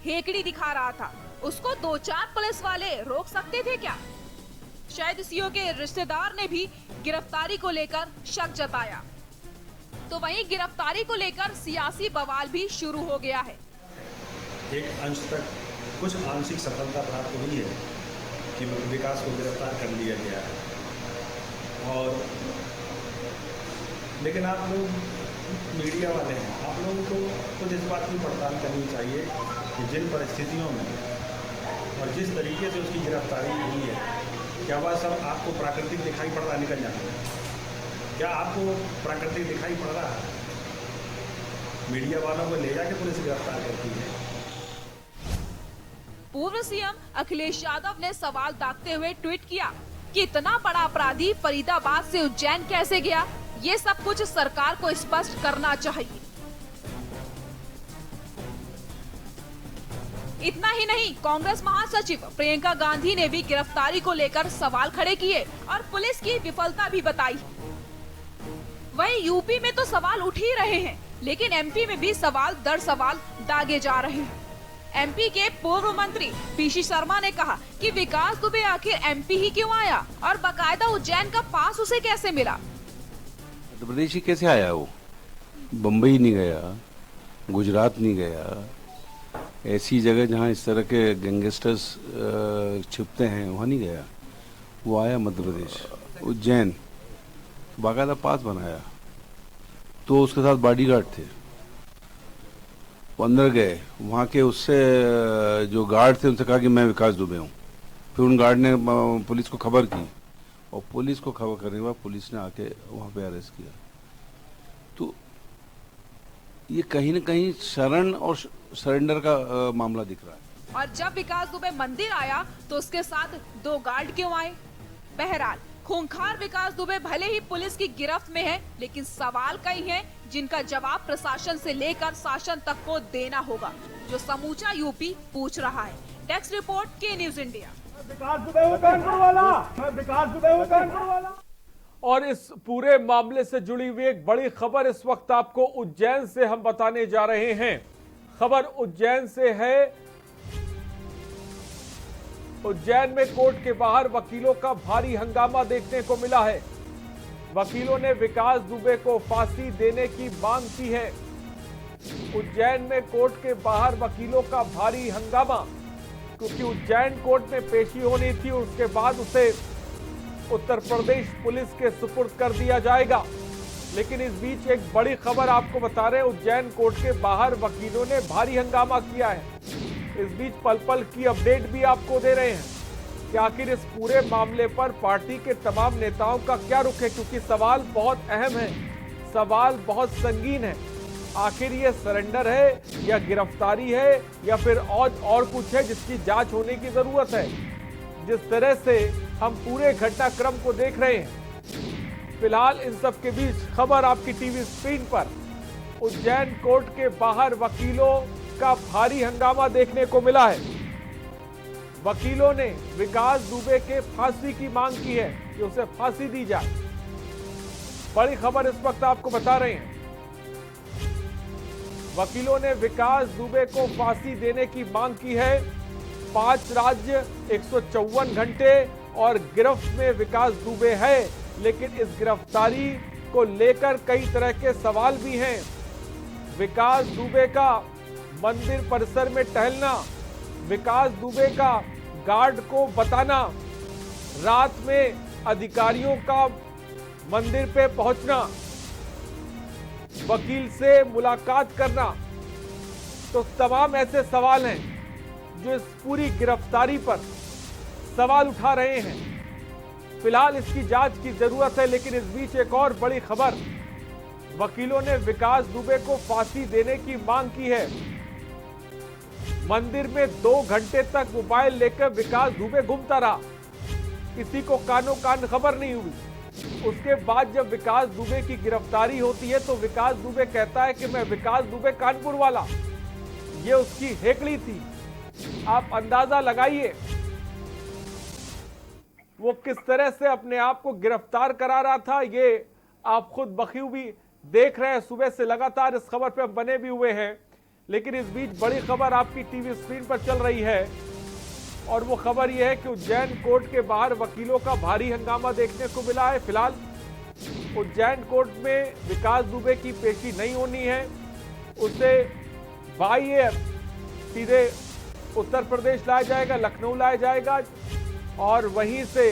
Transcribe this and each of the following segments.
हेकड़ी दिखा रहा था, उसको 2-4 पुलिस वाले रोक सकते थे क्या? शायद सीओ के रिश्तेदार ने भी गिरफ्तारी को लेकर शक जताया। तो वहीं गिरफ्तारी को लेकर सियासी बवाल भी शुरू हो गया है। एक अंश तक कुछ आंशिक सफलता प्राप्त हुई है कि विकास को गिरफ्तार कर लिया गया है। और लेकिन आप लोग मीडिया वाले हैं, आप लोगों को खुद इस बात की पड़ताल करनी चाहिए कि जिन परिस्थितियों में और जिस तरीके से उसकी गिरफ्तारी हुई है, क्या वह सब आपको प्राकृतिक दिखाई पड़ रहा? निकल जाना, क्या आपको प्राकृतिक दिखाई पड़ रहा है? मीडिया वालों को ले जाके पुलिस गिरफ्तार करती है। पूर्व सीएम अखिलेश यादव ने सवाल दागते हुए ट्वीट किया कि इतना बड़ा अपराधी फरीदाबाद से उज्जैन कैसे गया, ये सब कुछ सरकार को स्पष्ट करना चाहिए। इतना ही नहीं, कांग्रेस महासचिव प्रियंका गांधी ने भी गिरफ्तारी को लेकर सवाल खड़े किए और पुलिस की विफलता भी बताई। वहीं यूपी में तो सवाल उठ ही रहे हैं, लेकिन एमपी में भी सवाल दर सवाल दागे जा रहे हैं। एमपी के पूर्व मंत्री पीसी शर्मा ने कहा कि विकास दुबे आखिर एमपी ही क्यों आया और बकायदा उज्जैन का पास उसे कैसे मिला? मध्य प्रदेश ही कैसे आया? वो बम्बई नहीं गया, गुजरात नहीं गया, ऐसी जगह जहाँ इस तरह के गैंगस्टर्स छिपते हैं वहाँ नहीं गया। वो आया मध्य प्रदेश, उज्जैन, बाकायदा पास बनाया। तो उसके साथ बॉडीगार्ड थे, वो अंदर गए, वहाँ के उससे जो गार्ड थे उनसे कहा कि मैं विकास दुबे हूँ। फिर उन गार्ड ने पुलिस को खबर की और पुलिस को खबर करने के बाद पुलिस ने आके वहाँ पे अरेस्ट किया। तो ये कहीं न कहीं शरण और सरेंडर का मामला दिख रहा है। और जब विकास दुबे मंदिर आया तो उसके साथ 2 गार्ड क्यों आए? बहरहाल खूंखार विकास दुबे भले ही पुलिस की गिरफ्त में है, लेकिन सवाल कई हैं जिनका जवाब प्रशासन से लेकर शासन तक को देना होगा, जो समूचा यूपी पूछ रहा है। डेस्क रिपोर्ट के न्यूज इंडिया। विकास दुबे हूं कानपुर वाला, मैं विकास दुबे हूं कानपुर वाला। और इस पूरे मामले से जुड़ी हुई एक बड़ी खबर इस वक्त आपको उज्जैन से हम बताने जा रहे हैं। खबर उज्जैन से है। उज्जैन में कोर्ट के बाहर वकीलों का भारी हंगामा देखने को मिला है। वकीलों ने विकास दुबे को फांसी देने की मांग की है। उज्जैन में कोर्ट के बाहर वकीलों का भारी हंगामा, क्योंकि उज्जैन कोर्ट में पेशी होनी थी, उसके बाद उसे उत्तर प्रदेश पुलिस के सुपुर्द कर दिया जाएगा। लेकिन इस बीच एक बड़ी खबर आपको बता रहे हैं, उज्जैन कोर्ट के बाहर वकीलों ने भारी हंगामा किया है। इस बीच पल पल की अपडेट भी आपको दे रहे हैं कि आखिर इस पूरे मामले पर पार्टी के तमाम नेताओं का क्या रुख है, क्योंकि सवाल बहुत अहम है, सवाल बहुत संगीन है। आखिर ये सरेंडर है या गिरफ्तारी है या फिर और कुछ है जिसकी जांच होने की जरूरत है। जिस तरह से हम पूरे घटनाक्रम को देख रहे हैं, फिलहाल इन सब के बीच खबर आपकी टीवी स्क्रीन पर। उज्जैन कोर्ट के बाहर वकीलों का भारी हंगामा देखने को मिला है। वकीलों ने विकास दुबे के फांसी की मांग की है कि उसे फांसी दी जाए। बड़ी खबर इस वक्त आपको बता रहे हैं, वकीलों ने विकास दुबे को फांसी देने की मांग की है। 5 राज्य 154 घंटे और गिरफ्त में विकास दुबे है, लेकिन इस गिरफ्तारी को लेकर कई तरह के सवाल भी हैं। विकास दुबे का मंदिर परिसर में टहलना, विकास दुबे का गार्ड को बताना, रात में अधिकारियों का मंदिर पे पहुंचना, वकील से मुलाकात करना, तो तमाम ऐसे सवाल हैं जो इस पूरी गिरफ्तारी पर सवाल उठा रहे हैं। फिलहाल इसकी जांच की जरूरत है, लेकिन इस बीच एक और बड़ी खबर, वकीलों ने विकास दुबे को फांसी देने की मांग की है। मंदिर में 2 घंटे तक मोबाइल लेकर विकास दुबे घूमता रहा, किसी को कानो कान खबर नहीं हुई। उसके बाद जब विकास दुबे की गिरफ्तारी होती है तो विकास दुबे कहता है कि मैं विकास दुबे कानपुर वाला, ये उसकी हेकड़ी थी। आप अंदाजा लगाइए वो किस तरह से अपने आप को गिरफ्तार करा रहा था, ये आप खुद बखूबी देख रहे हैं। सुबह से लगातार इस खबर पे हम बने भी हुए हैं। लेकिन इस बीच बड़ी खबर आपकी टीवी स्क्रीन पर चल रही है और वो खबर यह है कि उज्जैन कोर्ट के बाहर वकीलों का भारी हंगामा देखने को मिला है। फिलहाल उज्जैन कोर्ट में विकास दुबे की पेशी नहीं होनी है, उसे बाई एयर सीधे उत्तर प्रदेश लाया जाएगा, लखनऊ लाया जाएगा और वहीं से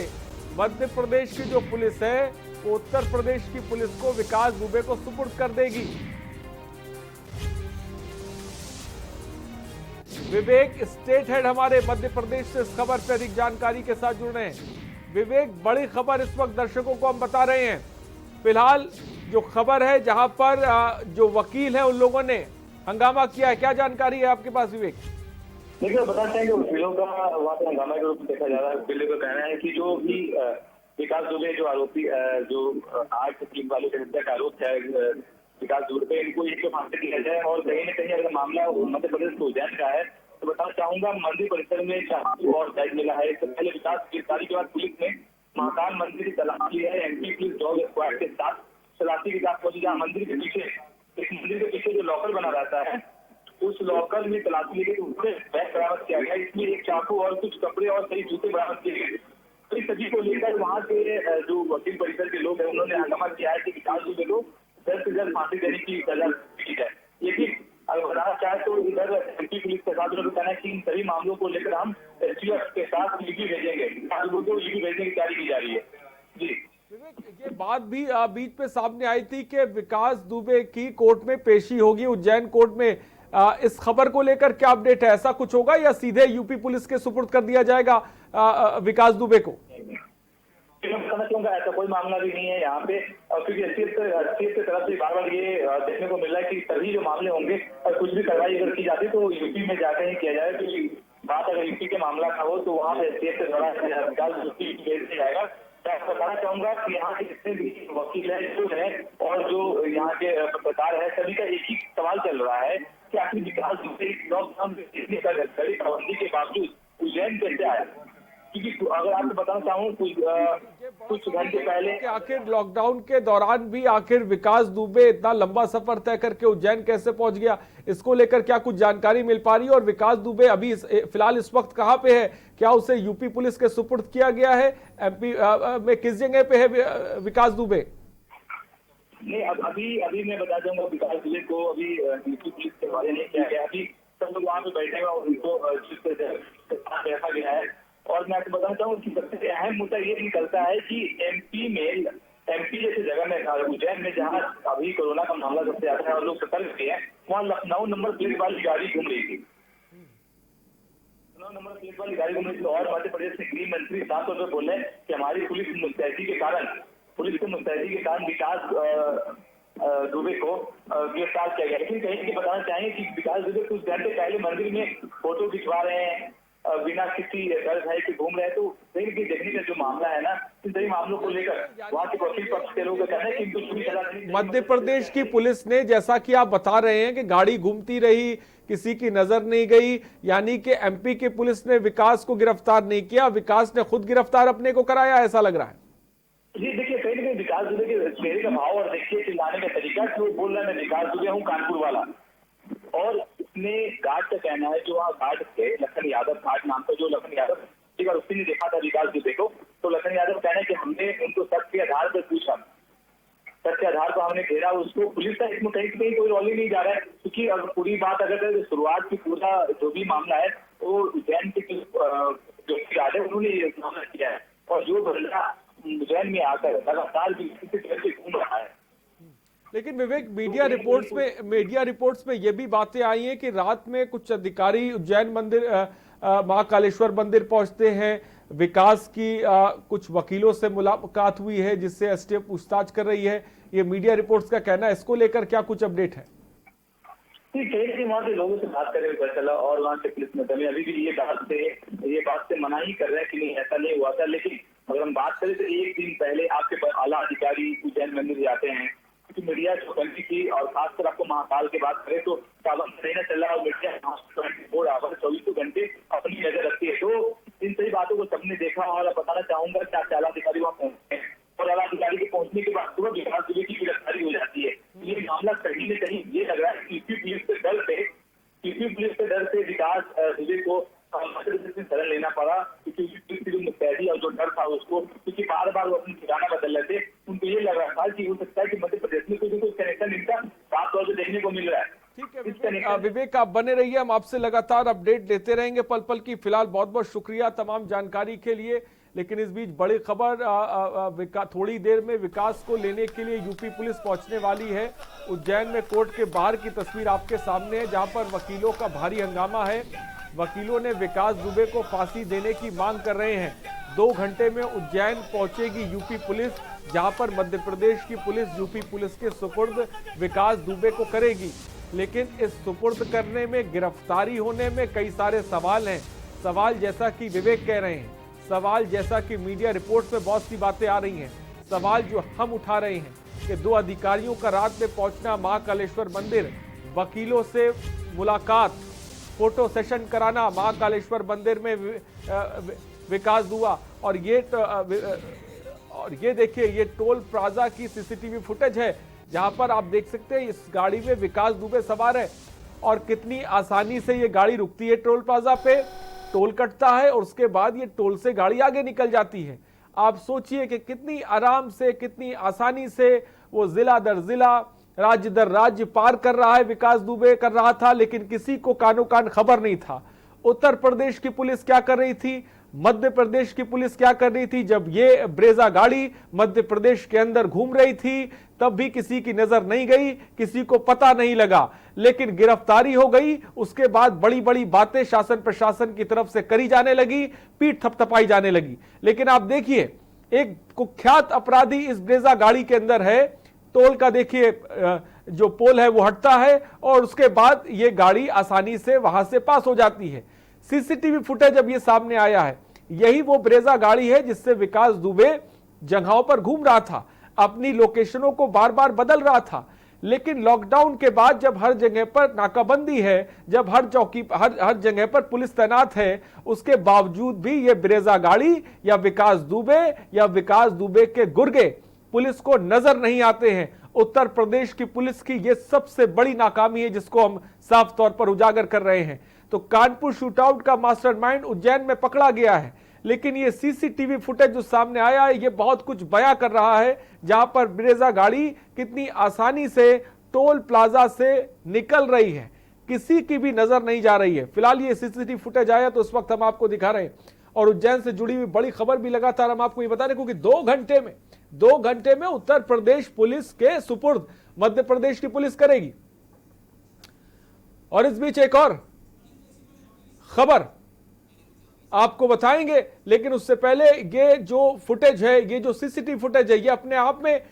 मध्य प्रदेश की जो पुलिस है वो उत्तर प्रदेश की पुलिस को विकास दुबे को सुपुर्द कर देगी। विवेक स्टेट हेड हमारे मध्य प्रदेश से इस खबर पर अधिक जानकारी के साथ जुड़ रहे हैं। विवेक, बड़ी खबर इस वक्त दर्शकों को हम बता रहे हैं। फिलहाल जो खबर है जहां पर जो वकील है उन लोगों ने हंगामा किया है, क्या जानकारी है आपके पास विवेक? देखिए, बताना चाहेंगे वकीलों का वहाँ पे हंगामा के रूप में देखा जा रहा है। वकीलों का कहना है कि जो भी विकास दुबे जो आरोपी जो 8 टीम वालों के हत्या का आरोप है विकास दुबे पे, इनको एक फांसी दिया जाए और कहीं न कहीं अगर मामला मध्य प्रदेश के उज्जैन का है तो बताना चाहूंगा मंदिर परिसर में चाकू और बैग मिला है। इससे पहले विकास गिरफ्तारी के बाद पुलिस ने महाकाल मंदिर की तलाश ली है। एमपी पुलिस डॉग स्क्वाड के साथ तलाशी के साथ पहुंची, जहाँ मंदिर के पीछे इस मंदिर के पीछे जो लॉकर बना रहता है उस लॉकर में तलाशी ली गई, उसमें बैग बरामद किया गया। इसमें एक चाकू और कुछ कपड़े और कई जूते बरामद किए गए। तो इस सभी को लेकर वहाँ के जो वकील परिसर के लोग हैं उन्होंने हंगामा किया है कि विकास दुबे को जल्द से जल्द फांसी देने की सजा दी जाए। लेकिन अगर बताना चाहे तो इधर एमपी पुलिस के साथ उन्होंने कहना है कि इन सभी मामलों को लेकर हम एसटीएफ के साथ ईडी भेजेंगे, ईडी भेजने की तैयारी की जा रही है। जी ये बात भी बीच पे सामने आई थी कि विकास दुबे की कोर्ट में पेशी होगी उज्जैन कोर्ट में। इस खबर को लेकर क्या अपडेट है? ऐसा कुछ होगा या सीधे यूपी पुलिस के सुपुर्द कर दिया जाएगा विकास दुबे को? मैं बताना चाहूंगा ऐसा कोई मामला भी नहीं है यहाँ पे, क्योंकि एसटीएफ की तरफ से बार बार ये देखने को मिल रहा है कि सभी जो मामले होंगे और कुछ भी कार्रवाई अगर की जाती तो यूपी में जाकर ही किया जाएगा। क्योंकि बात अगर यूपी के मामला का हो तो वहाँ पे एसटीएफ के द्वारा विकास दुबे भेज दिया जाएगा। मैं बताना चाहूंगा कि यहाँ के जितने भी वकील है जो है और जो यहाँ के पत्रकार है सभी का एक ही सवाल चल रहा है कि आखिर विकास दुबे लॉकडाउन इतनी कड़ी पाबंदी के बावजूद उज्जैन कैसे आया? क्योंकि अगर आपको बताना चाहूँ कुछ घंटे पहले आखिर लॉकडाउन के दौरान भी आखिर विकास दुबे इतना लंबा सफर तय करके उज्जैन कैसे पहुंच गया, इसको लेकर क्या कुछ जानकारी मिल पा रही है? और विकास दुबे अभी फिलहाल इस वक्त कहां पे है? क्या उसे यूपी पुलिस के सुपुर्द किया गया है? एमपी में किस जगह पे है विकास दुबे? नहीं, अभी मैं बता दूंगा विकास दुबे को अभी यूपी पुलिस के हवाले नहीं किया गया। अभी सब लोग वहाँ पे बैठे हुए उनको देखा गया है। और मैं आपको बताना चाहूँ कि सबसे अहम मुद्दा ये निकलता है कि एमपी जैसे जगह में उज्जैन में जहाँ अभी कोरोना का मामला सबसे ज्यादा है और लोग सतर्क भी है, वहाँ लखनऊ नंबर प्लेट वाली गाड़ी घूम रही थी। लखनऊ नंबर प्लेट वाली गाड़ी घूम रही थी और मध्य प्रदेश के गृह मंत्री साफ तौर पर बोले कि हमारी पुलिस के मुस्तैदी के कारण विकास दुबे को गिरफ्तार किया गया। लेकिन कहीं कि बताना चाहेंगे कि विकास दुबे कुछ घंटे पहले मंदिर में फोटो खिंचवा रहे हैं, बिना किसी दर्द है कि घूम रहे हैं। तो कहीं देखने का जो मामला है ना, इन सभी मामलों को लेकर वहाँ के वकील पक्ष के लोगों का कहना है कि इनको पूरी तरह मध्य प्रदेश की पुलिस ने, जैसा कि आप बता रहे हैं कि गाड़ी घूमती रही, किसी की नजर नहीं गई, यानी कि एमपी की पुलिस ने विकास को गिरफ्तार नहीं किया, विकास ने खुद गिरफ्तार अपने को कराया, ऐसा लग रहा है। जी देखिए, कहीं ना कहीं विकास दुबे के चेहरे का भाव और देखिए चिल्लाने का तरीका कि वो बोल रहा है मैं विकास दुबे हूँ कानपुर वाला। और इसमें गार्ड का कहना है जो वहाँ गार्ड थे लखन यादव, गार्ड नाम का जो लखन यादव, एक बार उसने देखा था विकास दुबे को, तो लखन यादव कहना है कि हमने उनको सत्य के आधार पर पूछा, सत्य आधार पर हमने घेरा उसको। पुलिस का इसमें कहीं कोई रोल ही नहीं जा रहा है, क्योंकि अगर पूरी बात अगर शुरुआत की पूरा जो भी मामला है वो उज्जैन के जो गार्ड है उन्होंने ये मामला किया है। और जो बंदा उज्जैन में आकर लगातार घूम रहा है। लेकिन विवेक, मीडिया रिपोर्ट्स में ये भी बातें आई हैं कि रात में कुछ अधिकारी उज्जैन मंदिर महाकालेश्वर मंदिर पहुंचते हैं, विकास की कुछ वकीलों से मुलाकात हुई है जिससे एसटीएफ पूछताछ कर रही है, ये मीडिया रिपोर्ट्स का कहना है। इसको लेकर क्या कुछ अपडेट है? कहीं वहाँ के लोगों से बात करने पता चला और वहाँ से पुलिस में अभी भी ये बात से मना ही कर रहे हैं कि नहीं ऐसा नहीं हुआ था। लेकिन अगर हम बात करें तो एक दिन पहले आपके आला अधिकारी उज्जैन मंदिर जाते हैं, क्योंकि मीडिया चौकन्नी की और खासकर आपको महाकाल की बात करें तो पाबंद रहना चल रहा है और मीडिया 24 आवर 24 घंटे अपनी नजर रखती है। तो इन सही बातों को सबने देखा और बताना चाहूंगा कि आला अधिकारी वहाँ पहुंचते हैं और आला अधिकारी के पहुंचने के बाद सुबह विकास दुबे की गिरफ्तारी हो जाती है। ये मामला कहीं न कहीं ये लग रहा है कि यूपी पुलिस के दल पे दुबे को मध्य प्रदेश में शरण लेना पड़ा, क्योंकि जो मुस्तैदी और जो डर था उसको, क्योंकि बार बार वो अपनी ठिकाना बदल रहे थे, उनको ये लग रहा था कि हो सकता है कि मध्य प्रदेश में कोई कनेक्शन इनका साफ तौर पर देखने को मिल रहा है। ठीक है विवेक, आप बने रहिए, हम आपसे लगातार अपडेट देते रहेंगे पल पल की। फिलहाल बहुत बहुत शुक्रिया तमाम जानकारी के लिए। लेकिन इस बीच बड़ी खबर, थोड़ी देर में विकास को लेने के लिए यूपी पुलिस पहुंचने वाली है। उज्जैन में कोर्ट के बाहर की तस्वीर आपके सामने है, जहां पर वकीलों का भारी हंगामा है। वकीलों ने विकास दुबे को फांसी देने की मांग कर रहे हैं। 2 घंटे में उज्जैन पहुंचेगी यूपी पुलिस, जहां पर मध्य प्रदेश की पुलिस यूपी पुलिस के सुपुर्द विकास दुबे को करेगी। लेकिन इस सुपुर्द करने में, गिरफ्तारी होने में कई सारे सवाल हैं। सवाल जैसा कि विवेक कह रहे हैं, सवाल जैसा कि मीडिया रिपोर्ट्स में बहुत सी बातें आ रही हैं, सवाल जो हम उठा रहे हैं कि 2 अधिकारियों का रात में पहुंचना महाकालेश्वर मंदिर, वकीलों से मुलाकात, फोटो सेशन कराना महाकालेश्वर मंदिर में विकास दुआ, और ये देखिए, ये टोल प्लाजा की सीसीटीवी फुटेज है, जहां पर आप देख सकते हैं इस गाड़ी में विकास दुबे सवार है और कितनी आसानी से ये गाड़ी रुकती है टोल प्लाजा पे, टोल कटता है और उसके बाद ये टोल से गाड़ी आगे निकल जाती है। आप सोचिए कि कितनी आराम से, कितनी आसानी से वो जिला दर जिला, राज्य दर राज्य पार कर रहा है, विकास दुबे कर रहा था, लेकिन किसी को कानो कान खबर नहीं था। उत्तर प्रदेश की पुलिस क्या कर रही थी, मध्य प्रदेश की पुलिस क्या कर रही थी, जब ये ब्रेजा गाड़ी मध्य प्रदेश के अंदर घूम रही थी तब भी किसी की नजर नहीं गई, किसी को पता नहीं लगा। लेकिन गिरफ्तारी हो गई, उसके बाद बड़ी बड़ी बातें शासन प्रशासन की तरफ से करी जाने लगी, पीठ थपथपाई जाने लगी। लेकिन आप देखिए, एक कुख्यात अपराधी इस ब्रेजा गाड़ी के अंदर है, टोल का देखिए जो पोल है वो हटता है और उसके बाद ये गाड़ी आसानी से वहां से पास हो जाती है। सीसीटीवी फुटेज अब ये सामने आया है, यही वो ब्रेजा गाड़ी है जिससे विकास दुबे जगहों पर घूम रहा था, अपनी लोकेशनों को बार बार बदल रहा था। लेकिन लॉकडाउन के बाद जब हर जगह पर नाकाबंदी है, जब हर चौकी हर जगह पर पुलिस तैनात है, उसके बावजूद भी ये ब्रेजा गाड़ी या विकास दुबे के गुर्गे पुलिस को नजर नहीं आते हैं। उत्तर प्रदेश की पुलिस की यह सबसे बड़ी नाकामी है जिसको हम साफ तौर पर उजागर कर रहे हैं। तो कानपुर शूटआउट का मास्टरमाइंड उज्जैन में पकड़ा गया है, लेकिन ये सीसीटीवी फुटेज जो सामने आया है ये बहुत कुछ बयां कर रहा है, जहां पर ब्रेजा गाड़ी कितनी आसानी से टोल प्लाजा से निकल रही है, किसी की भी नजर नहीं जा रही है। फिलहाल ये सीसीटीवी फुटेज आया तो उस वक्त हम आपको दिखा रहे हैं, और उज्जैन से जुड़ी हुई बड़ी खबर भी लगातार हम आपको ये बता रहे, क्योंकि 2 घंटे में उत्तर प्रदेश पुलिस के सुपुर्द मध्य प्रदेश की पुलिस करेगी। और इस बीच एक और खबर आपको बताएंगे, लेकिन उससे पहले ये जो फुटेज है, ये जो सीसीटीवी फुटेज है, ये अपने आप में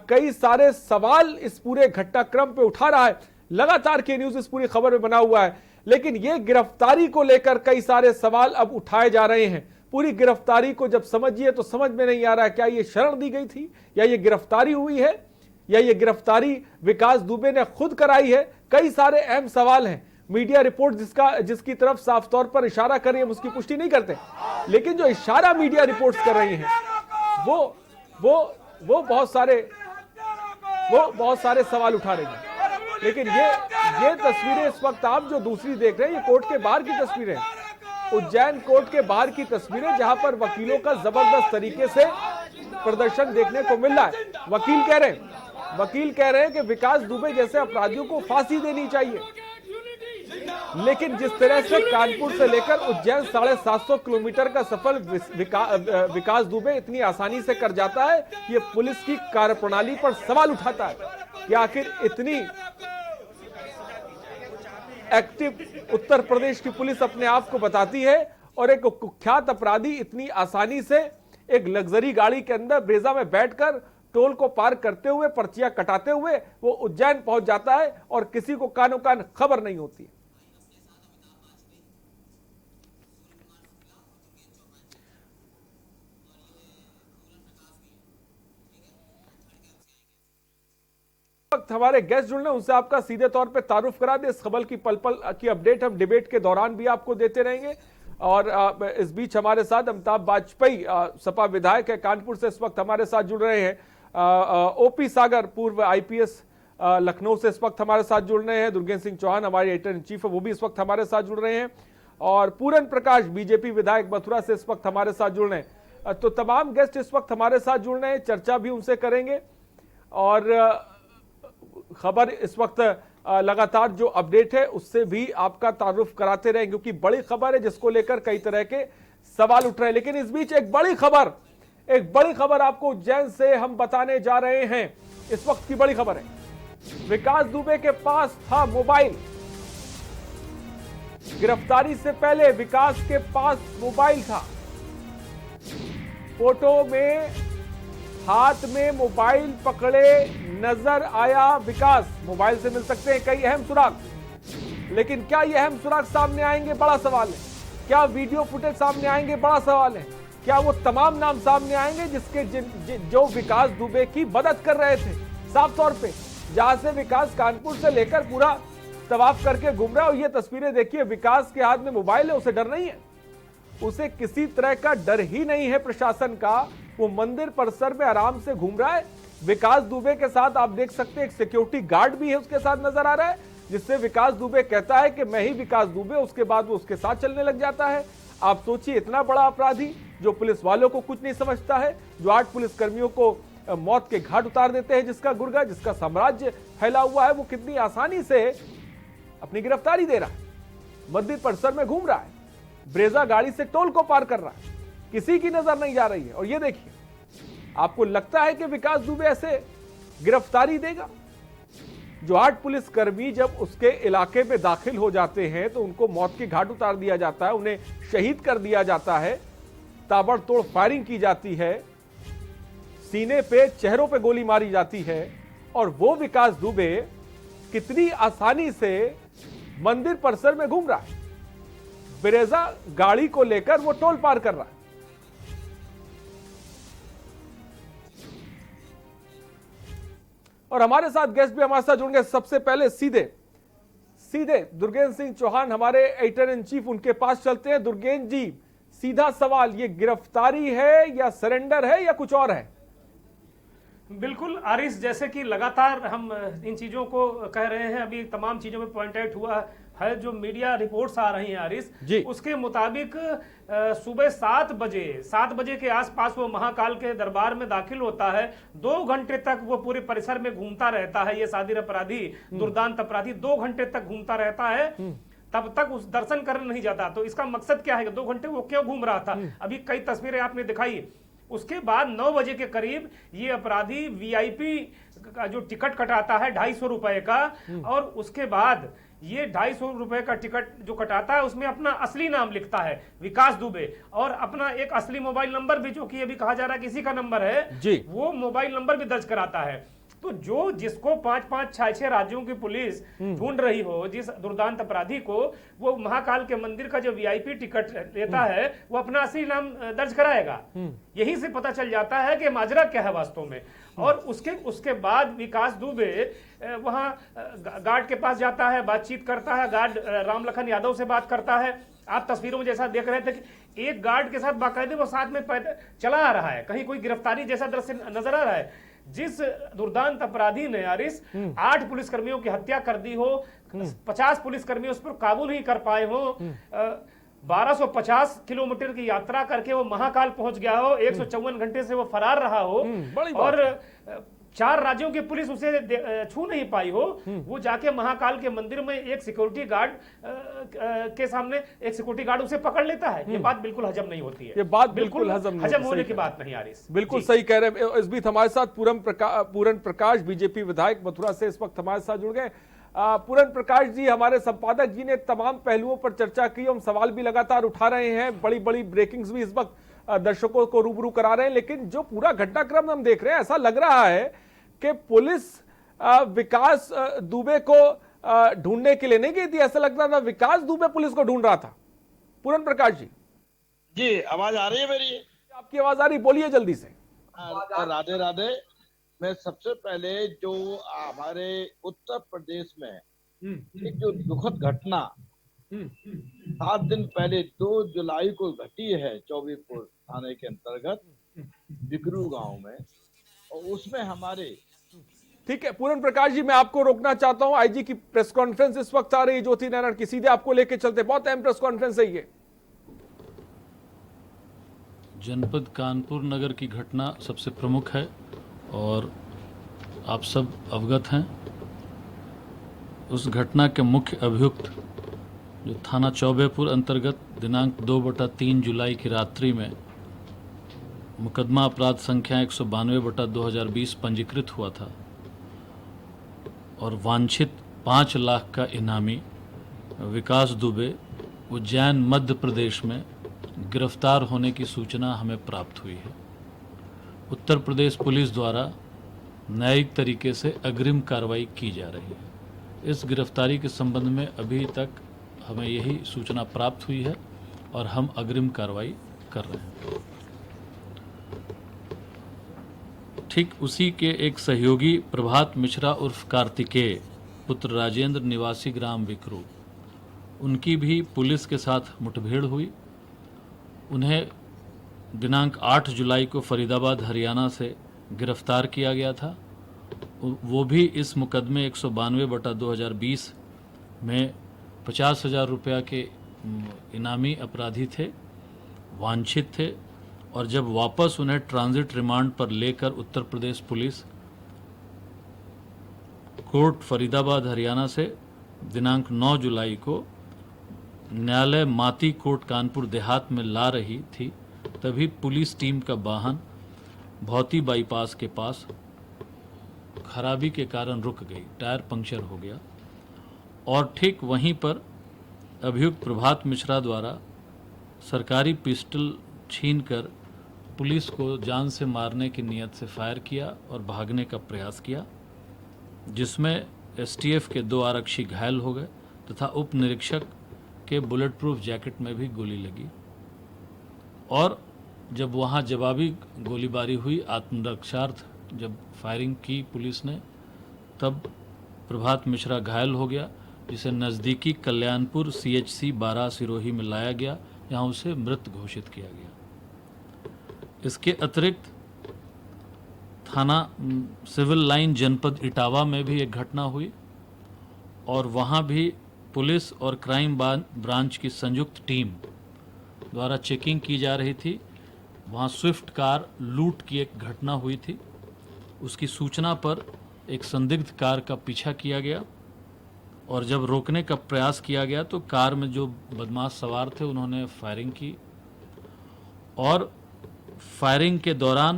कई सारे सवाल इस पूरे घटनाक्रम पे उठा रहा है। लगातार के न्यूज इस पूरी खबर में बना हुआ है, लेकिन ये गिरफ्तारी को लेकर कई सारे सवाल अब उठाए जा रहे हैं। पूरी गिरफ्तारी को जब समझिए तो समझ में नहीं आ रहा है, क्या ये शरण दी गई थी, या ये गिरफ्तारी हुई है, या ये गिरफ्तारी विकास दुबे ने खुद कराई है। कई सारे अहम सवाल हैं। मीडिया रिपोर्ट जिसकी तरफ साफ तौर पर इशारा कर रही है, उसकी पुष्टि नहीं करते, लेकिन जो इशारा मीडिया रिपोर्ट्स कर रही हैं वो बहुत सारे सवाल उठा रही हैं। लेकिन ये तस्वीरें इस वक्त आप जो दूसरी देख रहे हैं, ये कोर्ट के बाहर की तस्वीरें हैं, उज्जैन कोर्ट के बाहर की तस्वीरें, जहां पर वकीलों का जबरदस्त तरीके से प्रदर्शन देखने को मिल रहा है। वकील कह रहे हैं कि विकास दुबे जैसे अपराधियों को फांसी देनी चाहिए। लेकिन जिस तरह से कानपुर से लेकर उज्जैन 750 किलोमीटर का सफर विकास दुबे इतनी आसानी से कर जाता है, ये पुलिस की कार्यप्रणाली पर सवाल उठाता है कि आखिर इतनी एक्टिव उत्तर प्रदेश की पुलिस अपने आप को बताती है, और एक कुख्यात अपराधी इतनी आसानी से एक लग्जरी गाड़ी के अंदर ब्रेजा में बैठकर टोल को पार करते हुए, पर्चियां कटाते हुए वो उज्जैन पहुंच जाता है और किसी को कानो कान खबर नहीं होती। वक्त हमारे गेस्ट जुड़ने, उनसे आपका सीधे तौर पे तारुफ करा दे। इस खबर की पल पल की अपडेट हम डिबेट के दौरान भी आपको देते रहेंगे। और इस बीच हमारे साथ अमिताभ बाजपेयी सपा विधायक है कानपुर से, इस वक्त हमारे साथ जुड़ रहे हैं। ओपी सागर पूर्व आईपीएस लखनऊ से इस वक्त हमारे साथ जुड़ रहे हैं। दुर्गेंद्र सिंह चौहान हमारे एडिटर इन चीफ है, वो भी इस वक्त हमारे साथ जुड़ रहे हैं। और पूरन प्रकाश बीजेपी विधायक मथुरा से इस वक्त हमारे साथ जुड़ रहे हैं। तो तमाम गेस्ट इस वक्त हमारे साथ जुड़ रहे हैं, चर्चा भी उनसे करेंगे और खबर इस वक्त लगातार जो अपडेट है उससे भी आपका तारुफ कराते रहें, क्योंकि बड़ी खबर है जिसको लेकर कई तरह के सवाल उठ रहे हैं। लेकिन इस बीच एक बड़ी खबर आपको उज्जैन से हम बताने जा रहे हैं। इस वक्त की बड़ी खबर है, विकास दुबे के पास था मोबाइल। गिरफ्तारी से पहले विकास के पास मोबाइल था। फोटो में हाथ में मोबाइल पकड़े नजर आया विकास। मोबाइल से मिल सकते हैं कई अहम सुराग, लेकिन क्या ये अहम सुराग सामने आएंगे, बड़ा सवाल है। क्या वीडियो फुटेज सामने आएंगे, बड़ा सवाल है। क्या वो तमाम नाम सामने आएंगे जो विकास दुबे की मदद कर रहे थे। साफ तौर पे जहां से विकास कानपुर से लेकर पूरा तवाफ करके घूम रहा है, और ये तस्वीरें देखिए, विकास के हाथ में मोबाइल है, उसे डर नहीं है, उसे किसी तरह का डर ही नहीं है प्रशासन का। वो मंदिर परिसर में आराम से घूम रहा है। विकास दुबे के साथ आप देख सकते हैं एक सिक्योरिटी गार्ड भी है, उसके साथ नजर आ रहा है, जिससे विकास दुबे कहता है कि मैं ही विकास दुबे, उसके बाद वो उसके साथ चलने लग जाता है। आप सोचिए, इतना बड़ा अपराधी जो पुलिस वालों को कुछ नहीं समझता है, जो 8 पुलिस कर्मियों को मौत के घाट उतार देते हैं, जिसका गुर्गा, जिसका साम्राज्य फैला हुआ है, वो कितनी आसानी से अपनी गिरफ्तारी दे रहा है। मंदिर परिसर में घूम रहा है, ब्रेजा गाड़ी से टोल को पार कर रहा है, किसी की नजर नहीं जा रही है। और ये देखिए, आपको लगता है कि विकास दुबे ऐसे गिरफ्तारी देगा? जो 8 पुलिस कर्मी जब उसके इलाके में दाखिल हो जाते हैं तो उनको मौत के घाट उतार दिया जाता है, उन्हें शहीद कर दिया जाता है, ताबड़तोड़ फायरिंग की जाती है, सीने पे चेहरों पे गोली मारी जाती है, और वो विकास दुबे कितनी आसानी से मंदिर परिसर में घूम रहा है। ब्रेजा गाड़ी को लेकर वो टोल पार कर रहा है। और हमारे साथ गेस्ट भी हमारे साथ जुड़ेंगे। सबसे पहले सीधे दुर्गेंद्र सिंह चौहान, हमारे एडिटर इन चीफ, उनके पास चलते हैं। दुर्गेंद्र जी, सीधा सवाल, ये गिरफ्तारी है या सरेंडर है या कुछ और है? बिल्कुल आरिस, जैसे कि लगातार हम इन चीजों को कह रहे हैं, अभी तमाम चीजों में पॉइंट आउट हुआ है। जो मीडिया रिपोर्ट्स आ रही हैं आरिस जी, उसके मुताबिक सुबह 7 बजे के आसपास वो महाकाल के दरबार में दाखिल होता है। 2 घंटे तक वो पूरे परिसर में घूमता रहता है। ये सादिर अपराधी, दुर्दांत अपराधी 2 घंटे तक घूमता रहता है, तब तक उस दर्शन करने नहीं जाता। तो इसका मकसद क्या है, 2 घंटे वो क्यों घूम रहा था? अभी कई तस्वीरें आपने दिखाई। उसके बाद 9 बजे के करीब ये अपराधी वीआईपी का जो टिकट कटाता है 250 रुपए का, और उसके बाद ये 250 रुपए का टिकट जो कटाता है उसमें अपना असली नाम लिखता है विकास दुबे, और अपना एक असली मोबाइल नंबर भी, जो कि अभी कहा जा रहा है किसी का नंबर है जी, वो मोबाइल नंबर भी दर्ज कराता है। तो जिसको 5-5, 6-6 राज्यों की पुलिस ढूंढ रही हो, जिस दुर्दांत अपराधी को, वो महाकाल के मंदिर का जो वीआईपी टिकट लेता है, वो अपना असली नाम दर्ज कराएगा। यहीं से पता चल जाता है कि माजरा क्या है वास्तव में। और उसके बाद विकास दुबे वहां गार्ड के पास जाता है, बातचीत करता है, गार्ड रामलखन यादव से बात करता है। आप तस्वीरों में जैसा देख रहे थे कि एक गार्ड के साथ बाकायदे वो साथ में पैदल चला आ रहा है, कहीं कोई गिरफ्तारी जैसा दृश्य नजर आ रहा है। जिस दुर्दांत अपराधी ने आरिस 8 पुलिसकर्मियों की हत्या कर दी हो, 50 पुलिसकर्मी उस पर काबू नहीं कर पाए हो, 1250 किलोमीटर की यात्रा करके वो महाकाल पहुंच गया हो, 154 घंटे से वो फरार रहा हो, और 4 राज्यों की पुलिस उसे छू नहीं पाई हो, वो जाके महाकाल के मंदिर में एक सिक्योरिटी गार्ड के सामने एक सिक्योरिटी गार्ड उसे पकड़ लेता है। ये बात बिल्कुल हजम नहीं होती है। ये बात बिल्कुल हजम होने की बात नहीं आ रही। बिल्कुल सही कह रहे हैं। इस बीच हमारे साथ पूरन प्रकाश बीजेपी विधायक मथुरा से इस वक्त हमारे साथ जुड़ गए। पूरन प्रकाश जी, हमारे संपादक जी ने तमाम पहलुओं पर चर्चा की, हम सवाल भी लगातार उठा रहे हैं, बड़ी बड़ी ब्रेकिंग्स भी इस वक्त दर्शकों को रूबरू करा रहे हैं। लेकिन जो पूरा घटनाक्रम हम देख रहे हैं, ऐसा लग रहा है कि पुलिस विकास दुबे को ढूंढने के लिए नहीं गई थी, ऐसा लगता था विकास दुबे पुलिस को ढूंढ रहा था। पूरन प्रकाश जी, जी आवाज आ रही है मेरी? आपकी आवाज आ रही, बोलिए जल्दी से। राधे राधे। मैं सबसे पहले जो हमारे उत्तर प्रदेश में एक जो दुखद घटना 7 दिन पहले 2 जुलाई को घटी है चौबीपुर थाने के अंतर्गत बिकरू गांव में, और उसमें हमारे ठीक है पूरन प्रकाश जी, मैं आपको रोकना चाहता हूं। आईजी की प्रेस कॉन्फ्रेंस इस वक्त आ रही है ज्योति नारायण की, सीधे आपको लेके चलते, बहुत अहम प्रेस कॉन्फ्रेंस है ये। जनपद कानपुर नगर की घटना सबसे प्रमुख है और आप सब अवगत हैं। उस घटना के मुख्य अभियुक्त जो थाना चौबेपुर अंतर्गत दिनांक 2/3 जुलाई की रात्रि में मुकदमा अपराध संख्या 192/2020 पंजीकृत हुआ था और वांछित 5 लाख का इनामी विकास दुबे उज्जैन मध्य प्रदेश में गिरफ्तार होने की सूचना हमें प्राप्त हुई है। उत्तर प्रदेश पुलिस द्वारा न्यायिक तरीके से अग्रिम कार्रवाई की जा रही है। इस गिरफ्तारी के संबंध में अभी तक हमें यही सूचना प्राप्त हुई है और हम अग्रिम कार्रवाई कर रहे हैं। ठीक उसी के एक सहयोगी प्रभात मिश्रा उर्फ कार्तिकेय पुत्र राजेंद्र निवासी ग्राम विकरू, उनकी भी पुलिस के साथ मुठभेड़ हुई। उन्हें दिनांक 8 जुलाई को फरीदाबाद हरियाणा से गिरफ्तार किया गया था। वो भी इस मुकदमे 192/2020 में 50,000 रुपया के इनामी अपराधी थे, वांछित थे और जब वापस उन्हें ट्रांजिट रिमांड पर लेकर उत्तर प्रदेश पुलिस कोर्ट फरीदाबाद हरियाणा से दिनांक 9 जुलाई को न्यायालय माती कोर्ट कानपुर देहात में ला रही थी, तभी पुलिस टीम का वाहन भौती बाईपास के पास खराबी के कारण रुक गई, टायर पंक्चर हो गया और ठीक वहीं पर अभियुक्त प्रभात मिश्रा द्वारा सरकारी पिस्टल छीनकर पुलिस को जान से मारने की नीयत से फायर किया और भागने का प्रयास किया, जिसमें एसटीएफ के 2 आरक्षी घायल हो गए तथा उप निरीक्षक के बुलेट प्रूफ जैकेट में भी गोली लगी। और जब वहां जवाबी गोलीबारी हुई, आत्मरक्षार्थ जब फायरिंग की पुलिस ने, तब प्रभात मिश्रा घायल हो गया, जिसे नज़दीकी कल्याणपुर CHC 12 सिरोही में लाया गया, जहां उसे मृत घोषित किया गया। इसके अतिरिक्त थाना सिविल लाइन जनपद इटावा में भी एक घटना हुई और वहां भी पुलिस और क्राइम ब्रांच की संयुक्त टीम द्वारा चेकिंग की जा रही थी। वहां स्विफ्ट कार लूट की एक घटना हुई थी। उसकी सूचना पर एक संदिग्ध कार का पीछा किया गया और जब रोकने का प्रयास किया गया तो कार में जो बदमाश सवार थे उन्होंने फायरिंग की और फायरिंग के दौरान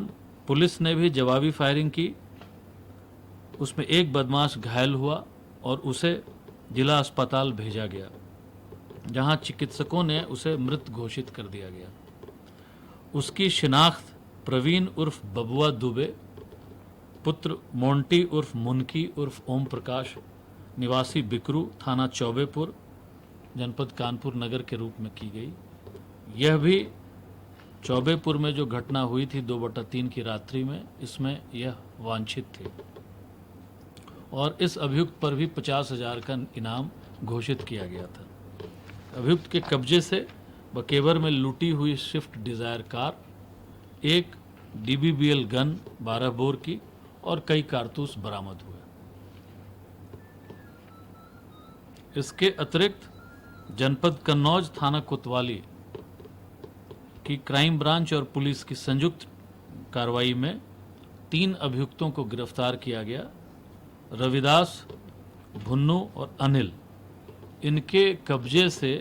पुलिस ने भी जवाबी फायरिंग की। उसमें एक बदमाश घायल हुआ और उसे जिला अस्पताल भेजा गया, जहां चिकित्सकों ने उसे मृत घोषित कर दिया गया। उसकी शिनाख्त प्रवीण उर्फ बबुआ दुबे पुत्र मोंटी उर्फ मुनकी उर्फ ओम प्रकाश निवासी बिकरू थाना चौबेपुर जनपद कानपुर नगर के रूप में की गई। यह भी चौबेपुर में जो घटना हुई थी 2/3 की रात्रि में, इसमें यह वांछित थे और इस अभियुक्त पर भी 50,000 का इनाम घोषित किया गया था। अभियुक्त के कब्जे से बकेवर में लूटी हुई स्विफ्ट डिजायर कार, एक DBBL गन 12 बोर की और कई कारतूस बरामद हुए। इसके अतिरिक्त जनपद कन्नौज थाना कोतवाली की क्राइम ब्रांच और पुलिस की संयुक्त कार्रवाई में 3 अभियुक्तों को गिरफ्तार किया गया। रविदास, भुन्नू और अनिल, इनके कब्जे से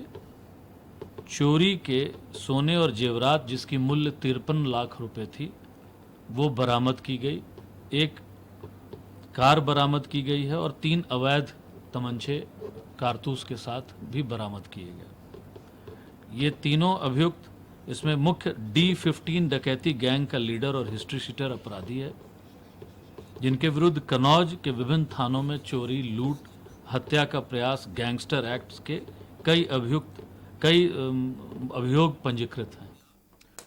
चोरी के सोने और जेवरात जिसकी मूल्य 53 लाख रुपए थी वो बरामद की गई। एक कार बरामद की गई है और 3 अवैध तमंचे कारतूस के साथ भी बरामद किए गए। ये तीनों अभियुक्त इसमें मुख्य D15 डकैती गैंग का लीडर और हिस्ट्री शीटर अपराधी है, जिनके विरुद्ध कन्नौज के विभिन्न थानों में चोरी, लूट, हत्या का प्रयास, गैंगस्टर एक्ट्स के कई अभियोग पंजीकृत हैं।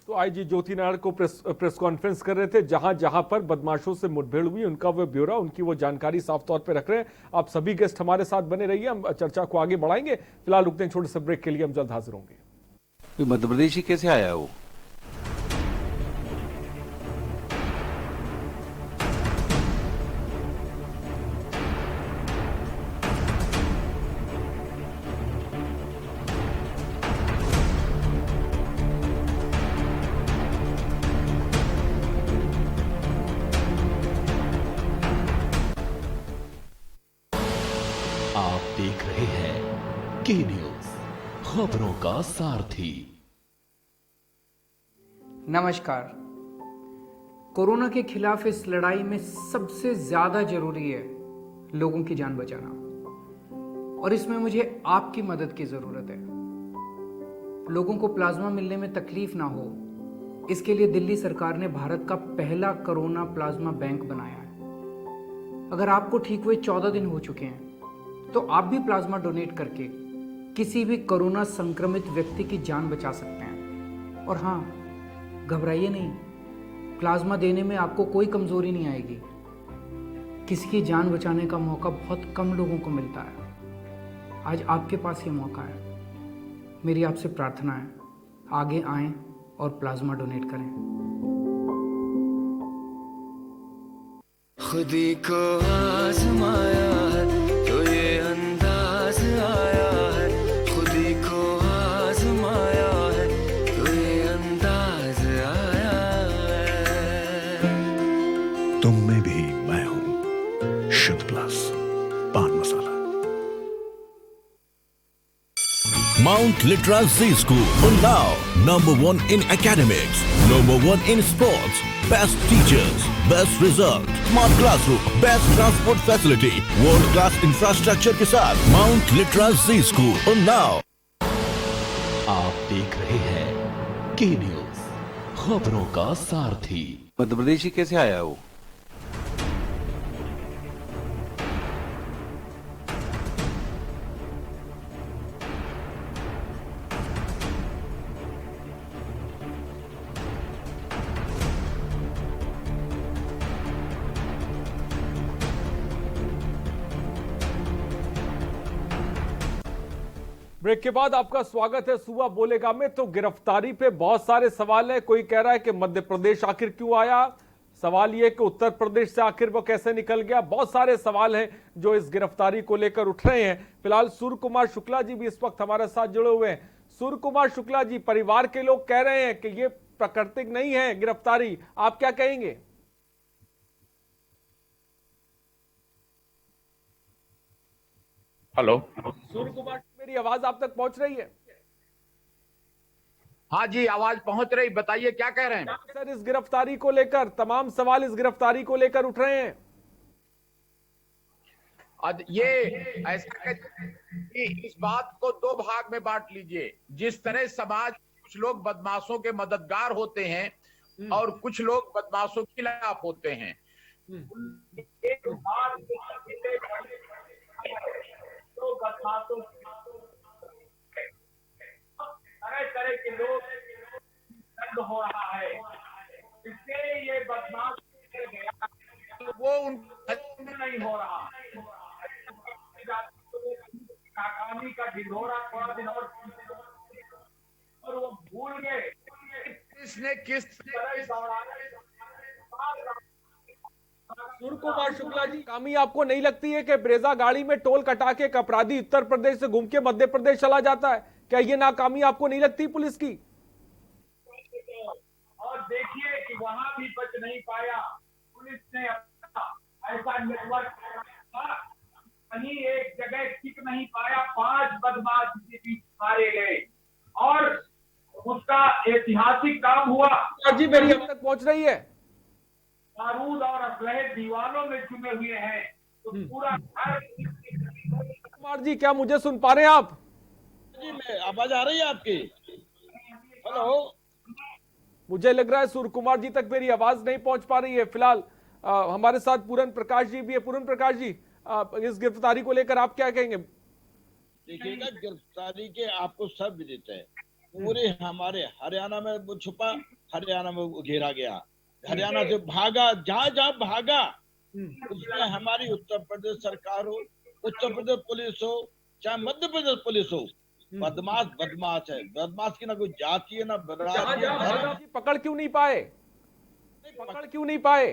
तो आईजी ज्योति नारायण को प्रेस कॉन्फ्रेंस कर रहे थे, जहां जहां पर बदमाशों से मुठभेड़ हुई उनका वो ब्यौरा, उनकी वो जानकारी साफ तौर पे रख रहे हैं। आप सभी गेस्ट हमारे साथ बने रहिए, हम चर्चा को आगे बढ़ाएंगे। फिलहाल रुकते हैं छोटे से ब्रेक के लिए, हम जल्द हाजिर होंगे। मध्य प्रदेश ही कैसे आया वो? खबरों का सारथी। नमस्कार। कोरोना के खिलाफ इस लड़ाई में सबसे ज्यादा जरूरी है लोगों की जान बचाना, और इसमें मुझे आपकी मदद की जरूरत है। लोगों को प्लाज्मा मिलने में तकलीफ ना हो, इसके लिए दिल्ली सरकार ने भारत का पहला कोरोना प्लाज्मा बैंक बनाया है। अगर आपको ठीक हुए 14 दिन हो चुके हैं तो आप भी प्लाज्मा डोनेट करके किसी भी कोरोना संक्रमित व्यक्ति की जान बचा सकते हैं। और हाँ, घबराइए नहीं, प्लाज्मा देने में आपको कोई कमजोरी नहीं आएगी। किसी की जान बचाने का मौका बहुत कम लोगों को मिलता है। आज आपके पास ये मौका है। मेरी आपसे प्रार्थना है, आगे आएं और प्लाज्मा डोनेट करें। खुदी को आजमाया है तो ये अंदाज आया है, खुदी को आजमाया है तो ये अंदाज आया है। तुम में भी मैं हूं, शुद्ध प्लस पान मसाला। Mount Litra Z School, Unnao, #1 in academics, #1 in sports, best teachers, best result, smart classroom, best transport facility, world class infrastructure के साथ Mount Litra Z School, Unnao। आप देख रहे हैं के न्यूज, खबरों का सारथी। मध्य प्रदेश ही कैसे आया वो? ब्रेक के बाद आपका स्वागत है सुबह बोलेगा में। तो गिरफ्तारी पे बहुत सारे सवाल हैं। कोई कह रहा है कि मध्य प्रदेश आखिर क्यों आया, सवाल ये कि उत्तर प्रदेश से आखिर वो कैसे निकल गया। बहुत सारे सवाल हैं जो इस गिरफ्तारी को लेकर उठ रहे हैं। फिलहाल सूर्य कुमार शुक्ला जी भी इस वक्त हमारे साथ जुड़े हुए हैं। सूर्य कुमार शुक्ला जी, परिवार के लोग कह रहे हैं कि ये प्राकृतिक नहीं है गिरफ्तारी, आप क्या कहेंगे? हेलो सूर्य कुमार, मेरी आवाज आप तक पहुंच रही है? हाँ जी, आवाज पहुंच रही, बताइए क्या कह रहे हैं? सर, इस गिरफ्तारी को लेकर तमाम सवाल इस गिरफ्तारी को लेकर उठ रहे हैं। ये ऐसा कि इस बात को दो भाग में बांट लीजिए। जिस तरह समाज कुछ लोग बदमाशों के मददगार होते हैं और कुछ लोग बदमाशों के खिलाफ होते हैं, तो बदमाशों तरह तरह के लोग दर्द हो रहा है, इससे ये बदमाश वो उनका नहीं हो रहा। नाकामी का ढिढोरा थोड़ा दिन और वो भूल गए किसने किस सूर्य कुमार शुक्ला जी, कामी आपको नहीं लगती है कि ब्रेजा गाड़ी में टोल कटा के एक अपराधी उत्तर प्रदेश से घूम के मध्य प्रदेश चला जाता है? क्या ये नाकामी आपको नहीं लगती पुलिस की? और देखिए कि वहां भी बच नहीं पाया पुलिस ने। ऐसा नेटवर्क कहीं एक जगह टिक नहीं पाया, 5 बदमाश इसी बीच मारे गए और उसका ऐतिहासिक काम हुआ। जी, मेरी अब तक पहुंच रही है। बारूद और असलहे दीवारों में चुमे हुए हैं, तो पूरा कुमार जी, क्या मुझे सुन पा रहे हैं आप? जी, मैं आवाज आ रही है आपकी? हेलो, मुझे लग रहा है सूर्य कुमार जी तक मेरी आवाज नहीं पहुंच पा रही है। फिलहाल हमारे साथ पूरन प्रकाश जी भी है। पूरन प्रकाश जी, इस गिरफ्तारी को लेकर आप क्या कहेंगे? देखिएगा, गिरफ्तारी के आपको सब विदित है। पूरे हमारे हरियाणा में वो छुपा, हरियाणा में वो घेरा गया, हरियाणा से भागा, जहां जहां भागा उसमें हमारी उत्तर प्रदेश सरकार हो, उत्तर प्रदेश पुलिस हो, चाहे मध्य प्रदेश पुलिस हो, बदमाश बदमाश है। बदमाश की ना कोई जाति है ना बदमाश। पकड़ क्यों नहीं पाए? पकड़ क्यों नहीं पाए?